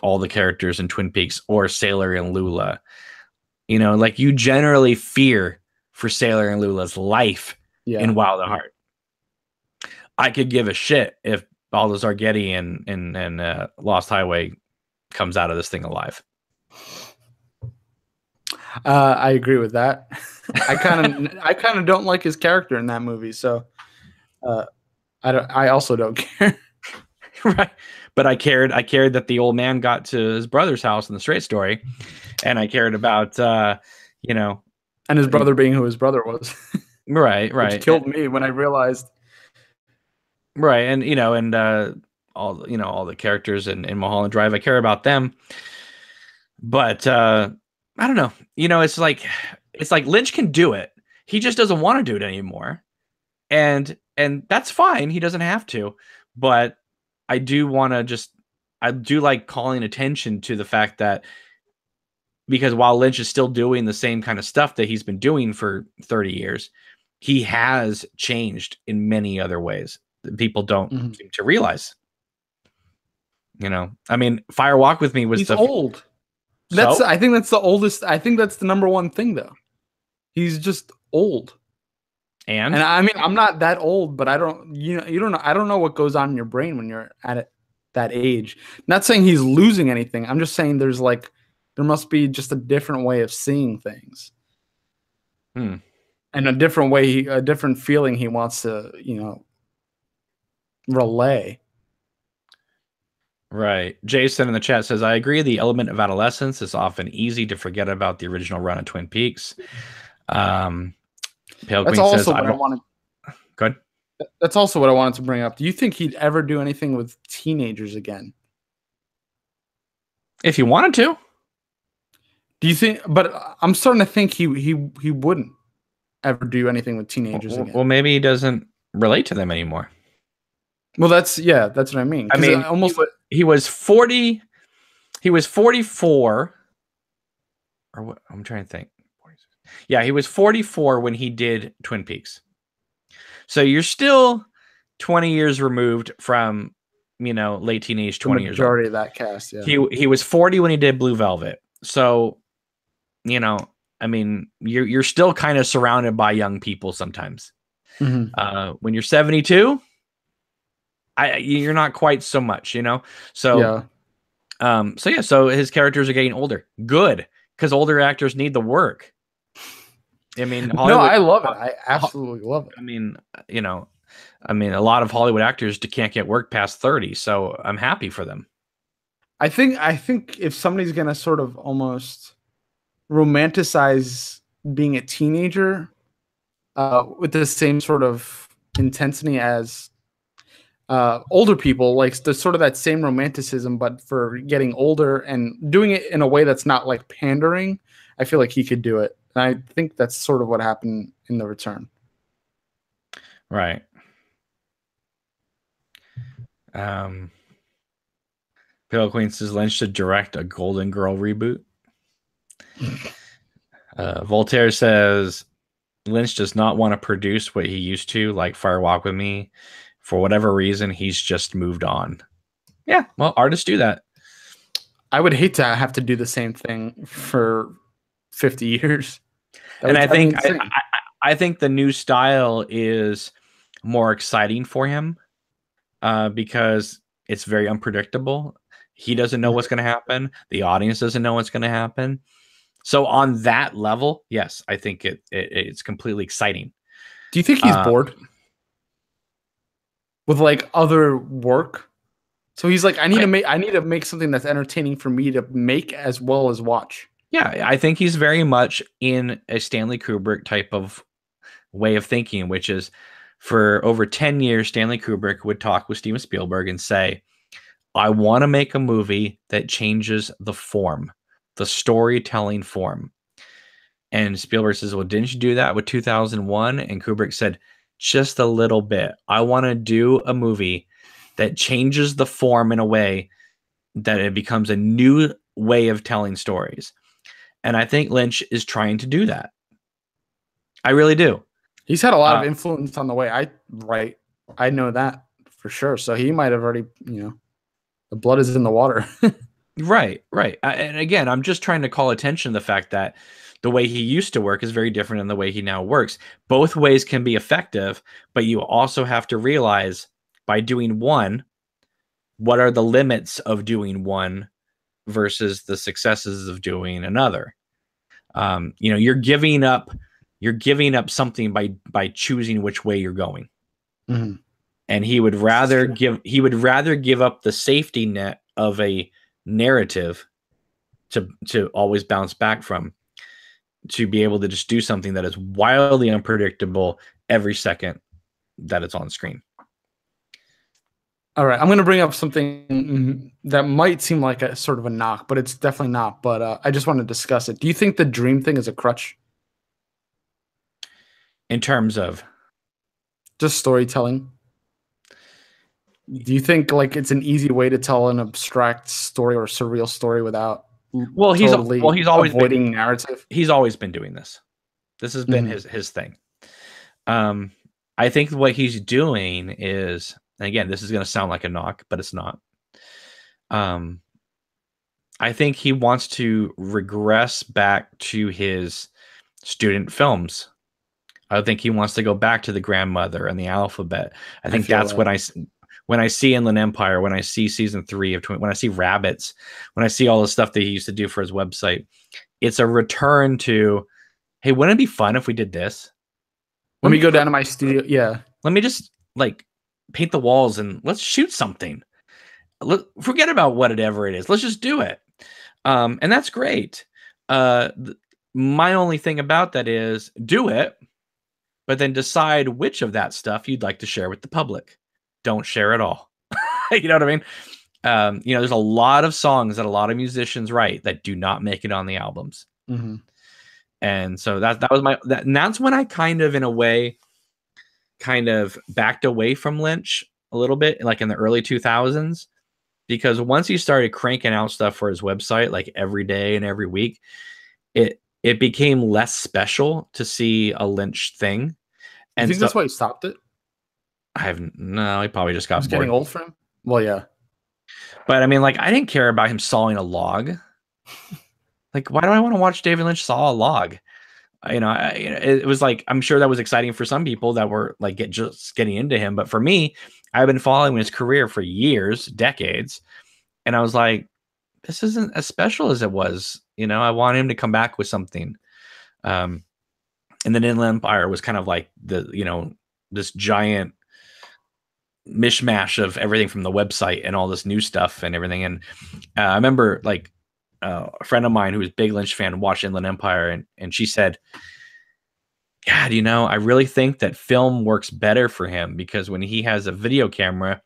S1: all the characters in Twin Peaks, or Sailor and Lula. You know, like, you generally fear for Sailor and Lula's life in Wild at Heart. I could give a shit if Balthazar Getty and Lost Highway comes out of this thing alive.
S2: I agree with that. I kind of don't like his character in that movie, so I also don't care.
S1: Right. But I cared that the old man got to his brother's house in the Straight Story, and I cared about you know,
S2: and his brother being who his brother was.
S1: Right,
S2: which
S1: right.
S2: killed me when I realized.
S1: Right, and all the characters in Mulholland Drive, I care about them, but I don't know. It's like Lynch can do it. He just doesn't want to do it anymore, and that's fine. He doesn't have to, but I do want to I do like calling attention to the fact that because while Lynch is still doing the same kind of stuff that he's been doing for 30 years, he has changed in many other ways that people don't seem to realize. I mean, Fire Walk with Me was
S2: He's old. I think that's the oldest. I think that's the number one thing, though. He's just old. And I mean, I'm not that old, but I don't, you don't know. I don't know what goes on in your brain when you're at that age. Not saying he's losing anything. I'm just saying there must be just a different way of seeing things. And a different way, a different feeling he wants to, relay.
S1: Right. Jason in the chat says, I agree. The element of adolescence is often easy to forget about the original run of Twin Peaks. Pale
S2: That's
S1: Queen
S2: also
S1: says,
S2: what I wanted.
S1: Good.
S2: That's also what I wanted to bring up. Do you think he'd ever do anything with teenagers again?
S1: If he wanted to.
S2: Do you think? But I'm starting to think he wouldn't ever do anything with teenagers again.
S1: Well, maybe he doesn't relate to them anymore.
S2: Well, that's what I mean.
S1: I mean, he was 40. He was 44. Or what? I'm trying to think. Yeah, he was 44 when he did Twin Peaks. So you're still 20 years removed from, late teenage, 20 years old.
S2: Majority of that cast, yeah.
S1: He was 40 when he did Blue Velvet. So, I mean, you're still kind of surrounded by young people sometimes. When you're 72, you're not quite so much, So,
S2: yeah.
S1: So his characters are getting older. Good, because older actors need the work. I mean,
S2: no, I love it. I absolutely love it.
S1: I mean, a lot of Hollywood actors can't get work past 30, so I'm happy for them.
S2: I think if somebody's gonna sort of almost romanticize being a teenager with the same sort of intensity as older people, like the sort of that same romanticism, but for getting older and doing it in a way that's not like pandering, I feel like he could do it. And I think that's sort of what happened in The Return.
S1: Right. Pale Queen says Lynch should direct a Golden Girl reboot. Voltaire says Lynch does not want to produce what he used to, like Fire Walk with Me. For whatever reason, he's just moved on. Yeah, well, artists do that.
S2: I would hate to have to do the same thing for 50 years.
S1: And I think the new style is more exciting for him because it's very unpredictable. He doesn't know what's going to happen. The audience doesn't know what's going to happen. So on that level, yes, I think it's completely exciting.
S2: Do you think he's bored with like other work? So he's like, I need to make something that's entertaining for me to make as well as watch.
S1: Yeah, I think he's very much in a Stanley Kubrick type of way of thinking, which is for over 10 years, Stanley Kubrick would talk with Steven Spielberg and say, I want to make a movie that changes the form, the storytelling form. And Spielberg says, well, didn't you do that with 2001? And Kubrick said, just a little bit. I want to do a movie that changes the form in a way that it becomes a new way of telling stories. And I think Lynch is trying to do that. I really do.
S2: He's had a lot of influence on the way I write. I know that for sure. So he might have already, the blood is in the water.
S1: Right. And again, I'm just trying to call attention to the fact that the way he used to work is very different than the way he now works. Both ways can be effective, but you also have to realize by doing one, what are the limits of doing one versus the successes of doing another. You're giving up something by choosing which way you're going.
S2: Mm-hmm.
S1: And he would rather give up the safety net of a narrative to always bounce back from. to be able to just do something that is wildly unpredictable every second that it's on screen.
S2: All right, I'm going to bring up something that might seem like a sort of a knock, but it's definitely not. But I just want to discuss it. Do you think the dream thing is a crutch?
S1: In terms of
S2: just storytelling? Do you think like it's an easy way to tell an abstract story or surreal story without
S1: he's always
S2: avoiding narrative?
S1: He's always been doing this. This has been his thing. I think what he's doing is, and again, this is going to sound like a knock, but it's not. I think he wants to regress back to his student films. I think he wants to go back to the grandmother and the alphabet. I think that's what when I see Inland Empire, when I see season 3 of when I see Rabbits, when I see all the stuff that he used to do for his website, it's a return to, hey, wouldn't it be fun if we did this?
S2: Let me go down to my studio. Yeah.
S1: Let me just like paint the walls and let's shoot something. Forget about whatever it is. Let's just do it. And that's great. My only thing about that is do it, but then decide which of that stuff you'd like to share with the public. Don't share it all. You know what I mean? There's a lot of songs that a lot of musicians write that do not make it on the albums.
S2: Mm-hmm.
S1: And so that was and that's when I kind of, in a way, kind of backed away from Lynch a little bit, like in the early 2000s, because once he started cranking out stuff for his website, like every day and every week, it became less special to see a Lynch thing.
S2: And you think that's why he stopped it?
S1: No, he probably just got bored.
S2: Getting old for him. Well, yeah.
S1: But I mean, like, I didn't care about him sawing a log. Like, why do I want to watch David Lynch saw a log? It was like, I'm sure that was exciting for some people that were like just getting into him. But for me, I've been following his career for years, decades. And I was like, this isn't as special as it was. I want him to come back with something. And then Inland Empire was kind of like this giant mishmash of everything from the website and all this new stuff and everything. And I remember like a friend of mine who was a big Lynch fan watched Inland Empire, and she said, God, I really think that film works better for him because when he has a video camera,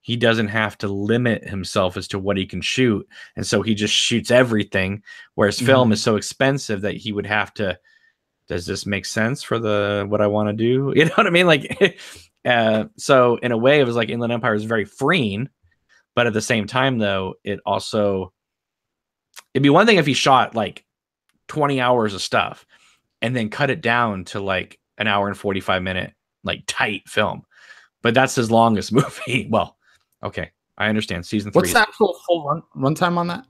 S1: he doesn't have to limit himself as to what he can shoot. And so he just shoots everything, whereas film is so expensive that he would have to, does this make sense for what I want to do? You know what I mean? Like, so in a way it was like Inland Empire is very freeing, but at the same time though, it'd be one thing if he shot like 20 hours of stuff and then cut it down to like an hour and 45-minute, like tight film. But that's his longest movie. Well, okay, I understand. Season 3.
S2: What's the actual full runtime on that?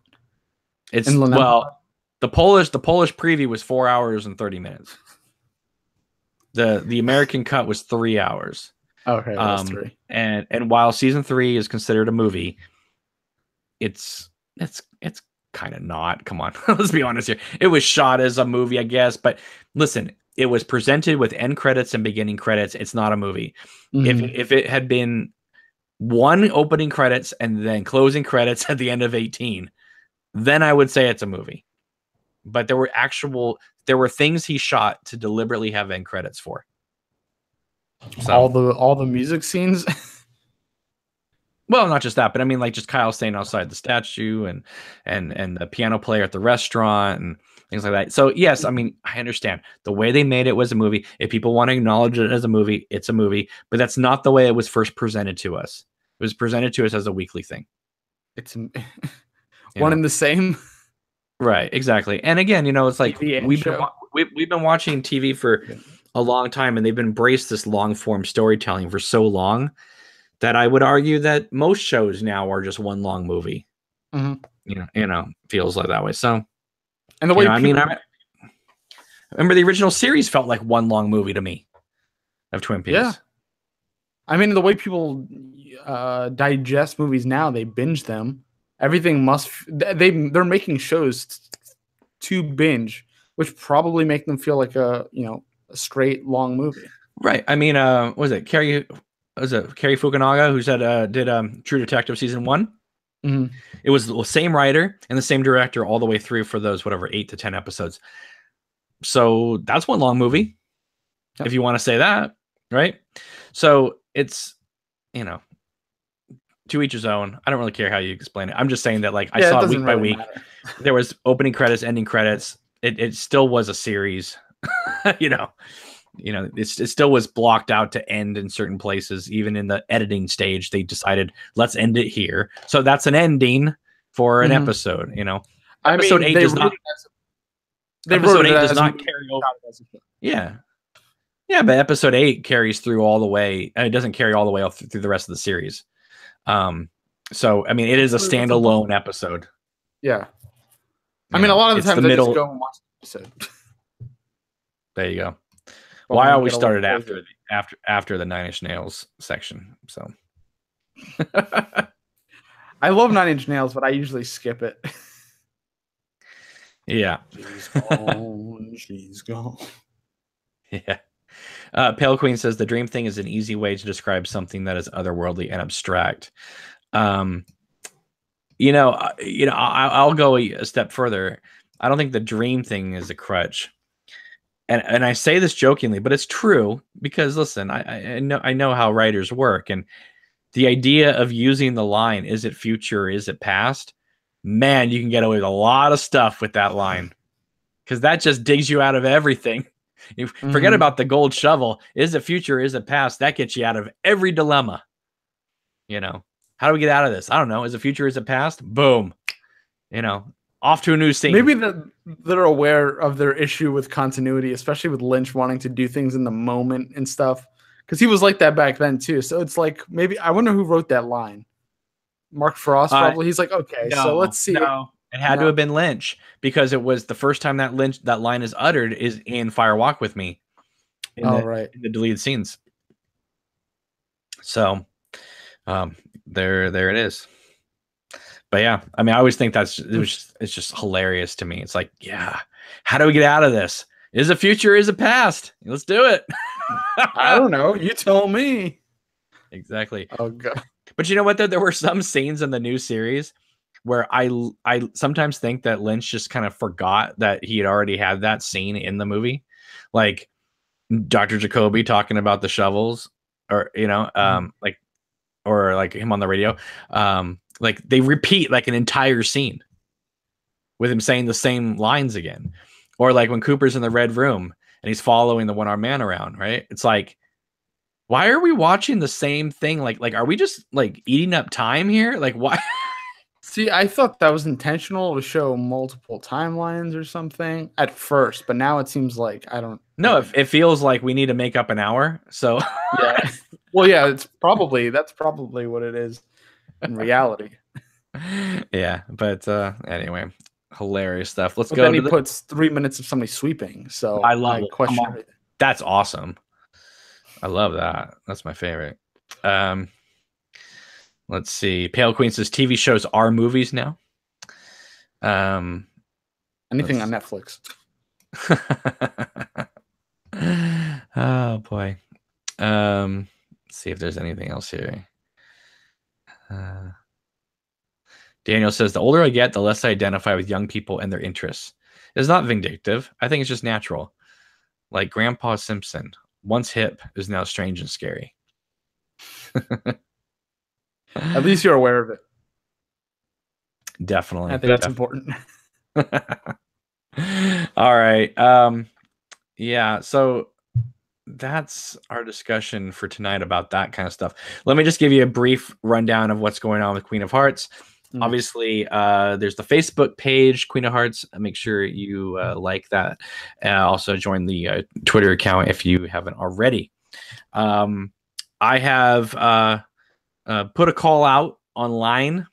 S1: It's the Polish preview was 4 hours and 30 minutes. The American cut was 3 hours.
S2: Okay, that's 3.
S1: And while season 3 is considered a movie, it's kind of not. Come on, let's be honest here. It was shot as a movie, I guess, but listen, it was presented with end credits and beginning credits. It's not a movie. If it had been one opening credits and then closing credits at the end of 18, then I would say it's a movie. But there were things he shot to deliberately have end credits for. So,
S2: all the music scenes.
S1: Well, not just that, but I mean, like just Kyle staying outside the statue and the piano player at the restaurant and things like that. So yes, I mean, I understand the way they made it was a movie. If people want to acknowledge it as a movie, it's a movie, but that's not the way it was first presented to us. It was presented to us as a weekly thing.
S2: It's one and the same.
S1: Right, exactly. And again, it's like we've been watching TV for a long time, and they've embraced this long form storytelling for so long that I would argue that most shows now are just one long movie. Feels like that way. So,
S2: and the way
S1: I remember the original series felt like one long movie to me of Twin Peaks.
S2: Yeah, I mean the way people digest movies now, they binge them. Everything they're making shows to binge, which probably make them feel like a straight long movie.
S1: Right. I mean, was it Carrie Fukunaga who said did True Detective season 1?
S2: Mm-hmm.
S1: It was the same writer and the same director all the way through for those 8 to 10 episodes. So that's one long movie, if you want to say that, right? So it's, you know, to each his own. I don't really care how you explain it. I'm just saying that, like, I saw it week by week. There was opening credits, ending credits. It still was a series, you know. It still was blocked out to end in certain places. Even in the editing stage, they decided, let's end it here. So that's an ending for an episode, you know. Episode 8 does not. Episode 8 does not carry over. Yeah. Yeah, but episode 8 carries through all the way, and it doesn't carry all the way through the rest of the series. So I mean, it is a standalone episode.
S2: Yeah. I mean, a lot of the times I just go and watch the episode.
S1: There you go. Well, I always started after the 9 Inch Nails section. So
S2: I love 9 Inch Nails, but I usually skip it.
S1: Yeah.
S2: She's gone. She's gone.
S1: Yeah. Pale Queen says the dream thing is an easy way to describe something that is otherworldly and abstract. I'll go a step further. I don't think the dream thing is a crutch. And I say this jokingly, but it's true because, listen, I know how writers work, and the idea of using the line, is it future, is it past? Man, you can get away with a lot of stuff with that line, because that just digs you out of everything. You forget about the gold shovel. Is it future, is it past? That gets you out of every dilemma. You know, how do we get out of this? I don't know. Is it future, is it past? Boom. You know, off to a new scene.
S2: Maybe they're aware of their issue with continuity, especially with Lynch wanting to do things in the moment and stuff. Because he was like that back then too. So it's like, maybe, I wonder who wrote that line. Mark Frost probably. He's like, okay, so let's see.
S1: No, it had to have been Lynch, because it was the first time that that line is uttered is in Fire Walk with Me. In the deleted scenes. So there it is. But yeah, I mean, I always think it's just hilarious to me. It's like, yeah, how do we get out of this? Is it future, is it past? Let's do it.
S2: I don't know. You tell me.
S1: Exactly.
S2: Oh god.
S1: But you know what, though? There were some scenes in the new series where I sometimes think that Lynch just kind of forgot that he had already had that scene in the movie. Like Dr. Jacoby talking about the shovels, or, you know, like him on the radio. Like they repeat like an entire scene with him saying the same lines again. Or like when Cooper's in the red room and he's following the one-armed man around, right? It's like, why are we watching the same thing? Like, are we just like eating up time here? Like, why?
S2: See, I thought that was intentional to show multiple timelines or something at first, but now it seems like I don't.
S1: No, it feels like we need to make up an hour. So
S2: yeah, well, yeah, that's probably what it is in reality.
S1: Yeah, but anyway, hilarious stuff. Let's go.
S2: Then he puts 3 minutes of somebody sweeping. So
S1: I love it.
S2: Question it.
S1: That's awesome. I love that. That's my favorite. Let's see. Pale Queen says TV shows are movies now.
S2: Anything on Netflix.
S1: Oh boy. Let's see if there's anything else here. Daniel says the older I get, the less I identify with young people and their interests. It's not vindictive. I think it's just natural. Like Grandpa Simpson, once hip, is now strange and scary.
S2: At least you're aware of it.
S1: Definitely.
S2: I think that's important.
S1: All right. Yeah, so that's our discussion for tonight about that kind of stuff. Let me just give you a brief rundown of what's going on with Queen of Hearts. Obviously, there's the Facebook page, Queen of Hearts. Make sure you like that. Also join the Twitter account if you haven't already. I have put a call out online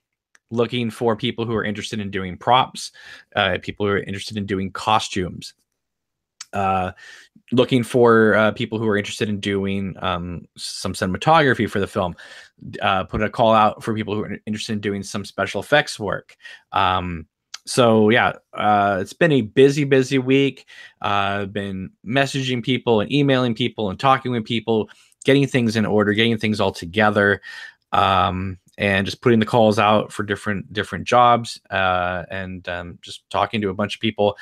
S1: looking for people who are interested in doing props, people who are interested in doing costumes, looking for people who are interested in doing some cinematography for the film. Put a call out for people who are interested in doing some special effects work. So yeah, it's been a busy week. I've been messaging people and emailing people and talking with people, getting things in order, getting things all together, and just putting the calls out for different jobs, and just talking to a bunch of people.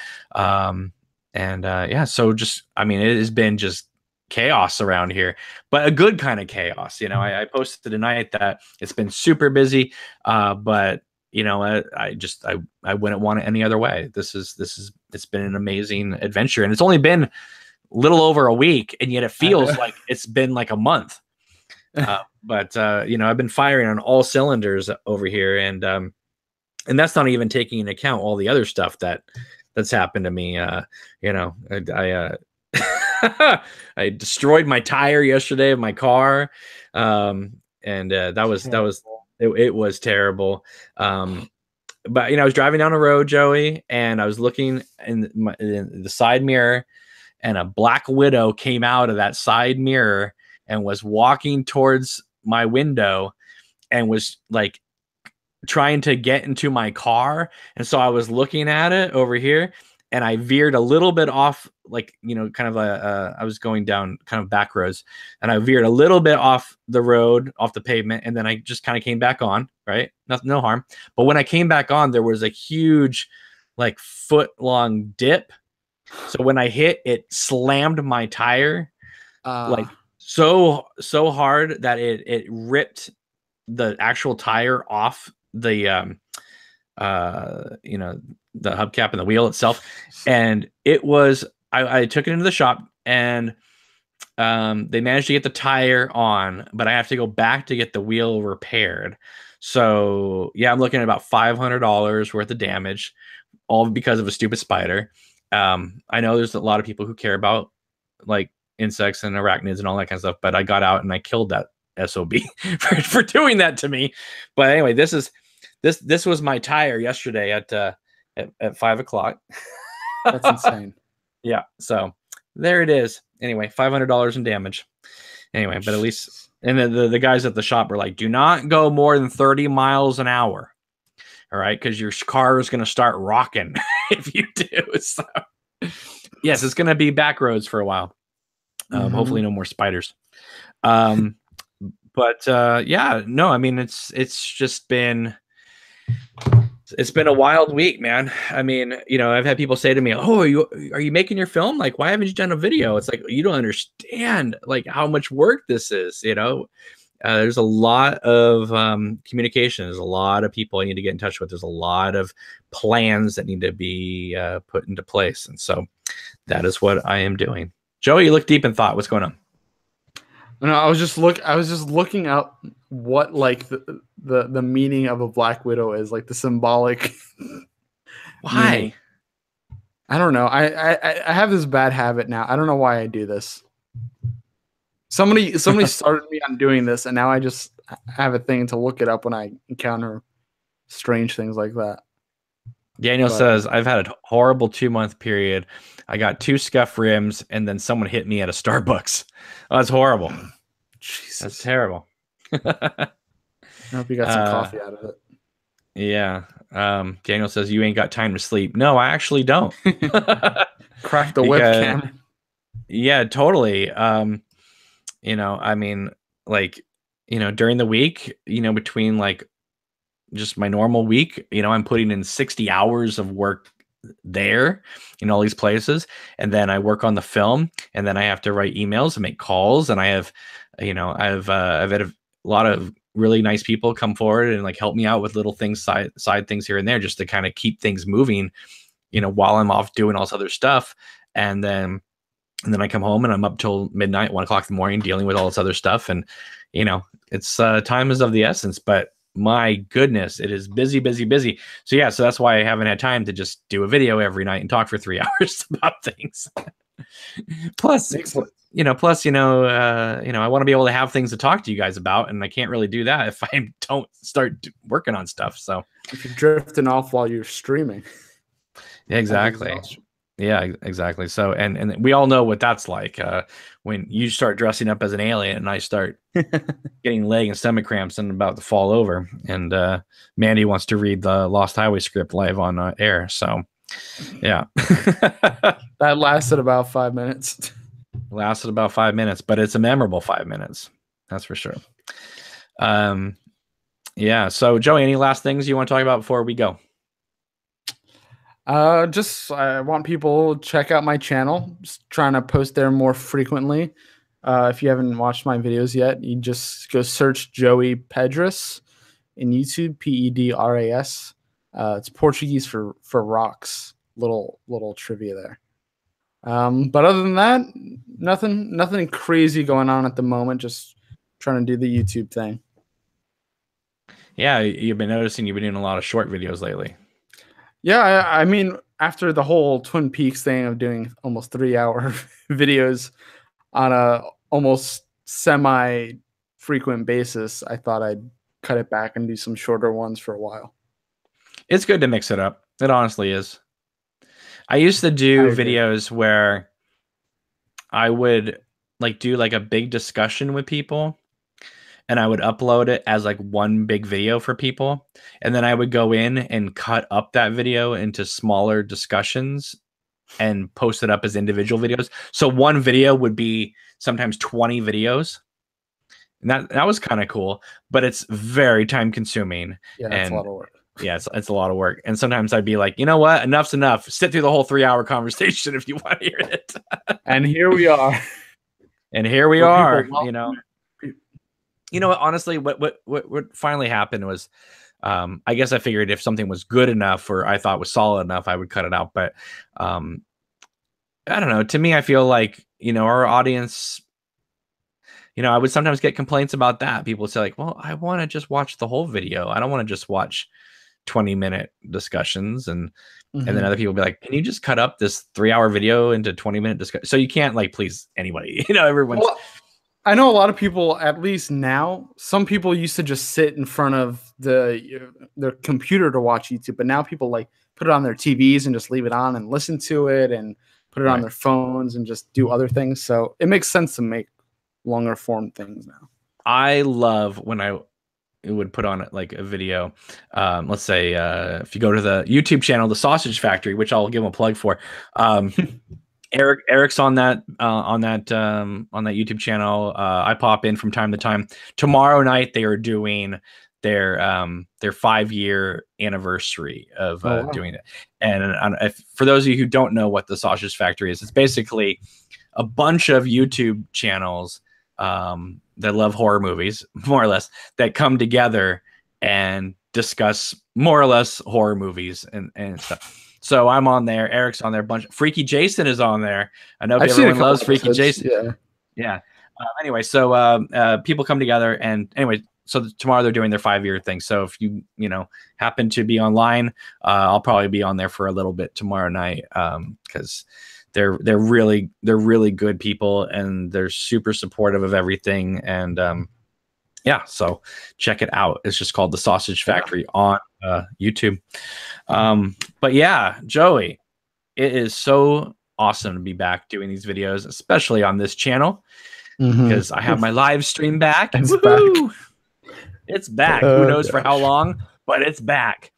S1: And yeah, so just, I mean, it has been just chaos around here, but a good kind of chaos. You know, I posted tonight that it's been super busy, but you know, I wouldn't want it any other way. It's been an amazing adventure, and it's only been little over a week, and yet it feels like it's been like a month. But you know, I've been firing on all cylinders over here, and that's not even taking into account all the other stuff that's happened to me. You know, I destroyed my tire yesterday of my car, and that was it was terrible. But you know, I was driving down the road, Joey, and I was looking in the side mirror, and a black widow came out of that side mirror and was walking towards my window and was like trying to get into my car. And so I was looking at it over here, and I veered a little bit off, like, you know, kind of I was going down kind of back roads, and I veered a little bit off the road, off the pavement, and then I just kind of came back on, right? Nothing, no harm. But when I came back on, there was a huge, like, foot long dip. So when I hit, it slammed my tire like so hard that it ripped the actual tire off the you know, the hubcap and the wheel itself. And it was, I took it into the shop, and they managed to get the tire on, but I have to go back to get the wheel repaired. So yeah, I'm looking at about $500 worth of damage, all because of a stupid spider. I know there's a lot of people who care about like insects and arachnids and all that kind of stuff, but I got out and I killed that SOB for doing that to me. But anyway, this was my tire yesterday at 5 o'clock.
S2: That's insane.
S1: Yeah. So there it is. Anyway, $500 in damage. Anyway, but at least, and the guys at the shop were like, do not go more than 30 miles an hour. All right. Cause your car is going to start rocking if you do. So yes, it's going to be back roads for a while. Hopefully no more spiders. But yeah, no, I mean, it's just been, it's been a wild week, man. I mean, you know, I've had people say to me, "Oh, are you making your film? Like, why haven't you done a video?" It's like, you don't understand like how much work this is. You know, there's a lot of communication. There's a lot of people I need to get in touch with. There's a lot of plans that need to be put into place, and so that is what I am doing. Joey, you look deep in thought. What's going on?
S2: No, I was just looking up what like the meaning of a black widow is, like the symbolic.
S1: Why?
S2: Meaning. I don't know. I have this bad habit now. I don't know why I do this. Somebody started me on doing this, and now I just have a thing to look it up when I encounter strange things like that.
S1: Daniel says, I've had a horrible 2-month period. I got 2 scuff rims, and then someone hit me at a Starbucks. Oh, that's horrible.
S2: Jesus.
S1: That's terrible.
S2: I hope you got some coffee out of it.
S1: Yeah. Daniel says, you ain't got time to sleep. No, I actually don't.
S2: Crack the webcam.
S1: Yeah, totally. You know, I mean, like, you know, during the week, you know, between like just my normal week, you know, I'm putting in 60 hours of work there in all these places, and then I work on the film, and then I have to write emails and make calls, and I have, you know, I've had a lot of really nice people come forward and like help me out with little things, side things here and there, just to kind of keep things moving, you know, while I'm off doing all this other stuff. And then I come home and I'm up till midnight, 1 o'clock in the morning, dealing with all this other stuff. And, you know, it's time is of the essence, but my goodness, it is busy. So yeah, so that's why I haven't had time to just do a video every night and talk for 3 hours about things. plus, you know, I want to be able to have things to talk to you guys about, and I can't really do that if I don't start working on stuff. So
S2: if you're drifting off while you're streaming.
S1: Exactly. Yeah, exactly. So, and we all know what that's like when you start dressing up as an alien and I start getting leg and stomach cramps and about to fall over. And Mandy wants to read the Lost Highway script live on air. So, yeah.
S2: That lasted about 5 minutes.
S1: Lasted about 5 minutes, but it's a memorable 5 minutes. That's for sure. Yeah. So, Joey, any last things you want to talk about before we go?
S2: Just I want people to check out my channel. Just trying to post there more frequently. If you haven't watched my videos yet, you just go search Joey Pedras in YouTube, Pedras. It's Portuguese for rocks. Little trivia there. But other than that, nothing crazy going on at the moment. Just trying to do the YouTube thing.
S1: Yeah, you've been noticing you've been doing a lot of short videos lately.
S2: Yeah, I mean, after the whole Twin Peaks thing of doing almost 3-hour videos on a almost semi frequent basis, I thought I'd cut it back and do some shorter ones for a while.
S1: It's good to mix it up. It honestly is. I used to do videos where I would like do like a big discussion with people, and I would upload it as like one big video for people. And then I would go in and cut up that video into smaller discussions and post it up as individual videos. So one video would be sometimes 20 videos. And that was kind of cool, but it's very time consuming.
S2: Yeah, it's a lot of work.
S1: Yeah, it's a lot of work. And sometimes I'd be like, you know what? Enough's enough. Sit through the whole 3-hour conversation if you want to hear it.
S2: And here we are.
S1: And here we are, you know. You know what? Honestly, what finally happened was, I guess I figured if something was good enough or I thought was solid enough, I would cut it out. But I don't know. To me, I feel like, you know, our audience, you know, I would sometimes get complaints about that. People would say like, well, I want to just watch the whole video. I don't want to just watch 20-minute discussions. And then other people would be like, can you just cut up this 3-hour video into 20-minute discussion? So you can't like please anybody, you know, everyone's.
S2: Well, I know a lot of people, at least now, some people used to just sit in front of their computer to watch YouTube, but now people like put it on their TVs and just leave it on and listen to it and put it on their phones and just do other things. So it makes sense to make longer form things now. I
S1: love when I would put on like a video. Let's say if you go to the YouTube channel, The Sausage Factory, which I'll give them a plug for. Eric's on that YouTube channel. I pop in from time to time. Tomorrow night they are doing their 5-year anniversary of doing it. And for those of you who don't know what the Sausage Factory is, it's basically a bunch of YouTube channels that love horror movies, more or less, that come together and discuss more or less horror movies and stuff. So I'm on there. Eric's on there. Freaky Jason is on there. I know everyone loves Freaky Jason. Yeah. Anyway, so people come together, and anyway, so tomorrow they're doing their 5-year thing. So if you happen to be online, I'll probably be on there for a little bit tomorrow night because they're really good people, and they're super supportive of everything. And yeah, so check it out. It's just called The Sausage Factory on YouTube. But yeah, Joey, it is so awesome to be back doing these videos, especially on this channel, because I have my live stream back.
S2: It's back.
S1: It's back. Who knows for how long, but it's back.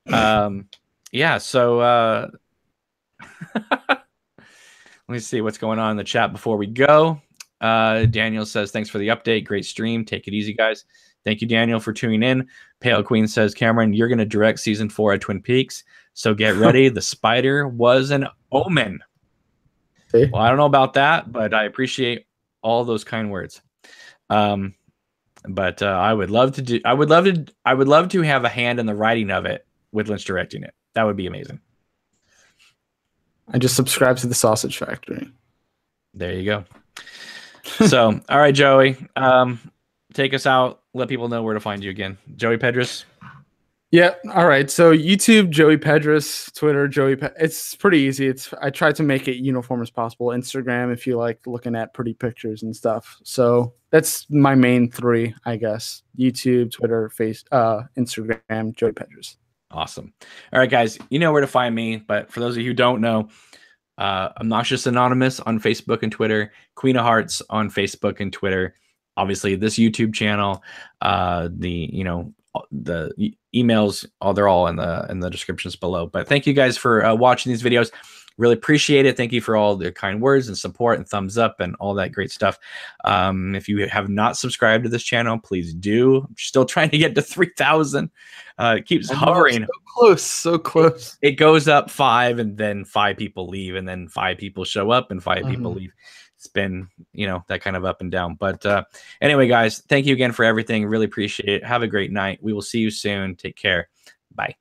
S1: Yeah, so let me see what's going on in the chat before we go. Daniel says, thanks for the update. Great stream. Take it easy, guys. Thank you, Daniel, for tuning in. Pale Queen says, Cameron, you're going to direct season 4 of Twin Peaks, so get ready. The spider was an omen.
S2: See?
S1: Well, I don't know about that, but I appreciate all those kind words. But I would love to have a hand in the writing of it with Lynch directing it. That would be amazing.
S2: I just subscribe to The Sausage Factory.
S1: There you go. So, all right, Joey, take us out. Let people know where to find you again. Joey Pedras.
S2: Yeah. All right. So YouTube, Joey Pedras, Twitter, it's pretty easy. I try to make it uniform as possible. Instagram, if you like looking at pretty pictures and stuff. So that's my main 3, I guess. YouTube, Twitter, Instagram, Joey Pedras.
S1: Awesome. All right, guys, you know where to find me. But for those of you who don't know, Obnoxious Anonymous on Facebook and Twitter, Queen of Hearts on Facebook and Twitter. Obviously, this YouTube channel, the emails, they're all in the descriptions below. But thank you guys for watching these videos. really appreciate it. Thank you for all the kind words and support and thumbs up and all that great stuff. If you have not subscribed to this channel, please do. I'm still trying to get to 3,000. It keeps hovering.
S2: So close, so close.
S1: It goes up 5, and then 5 people leave, and then 5 people show up, and 5 people leave. It's been, that kind of up and down. But anyway, guys, thank you again for everything. Really appreciate it. Have a great night. We will see you soon. Take care. Bye.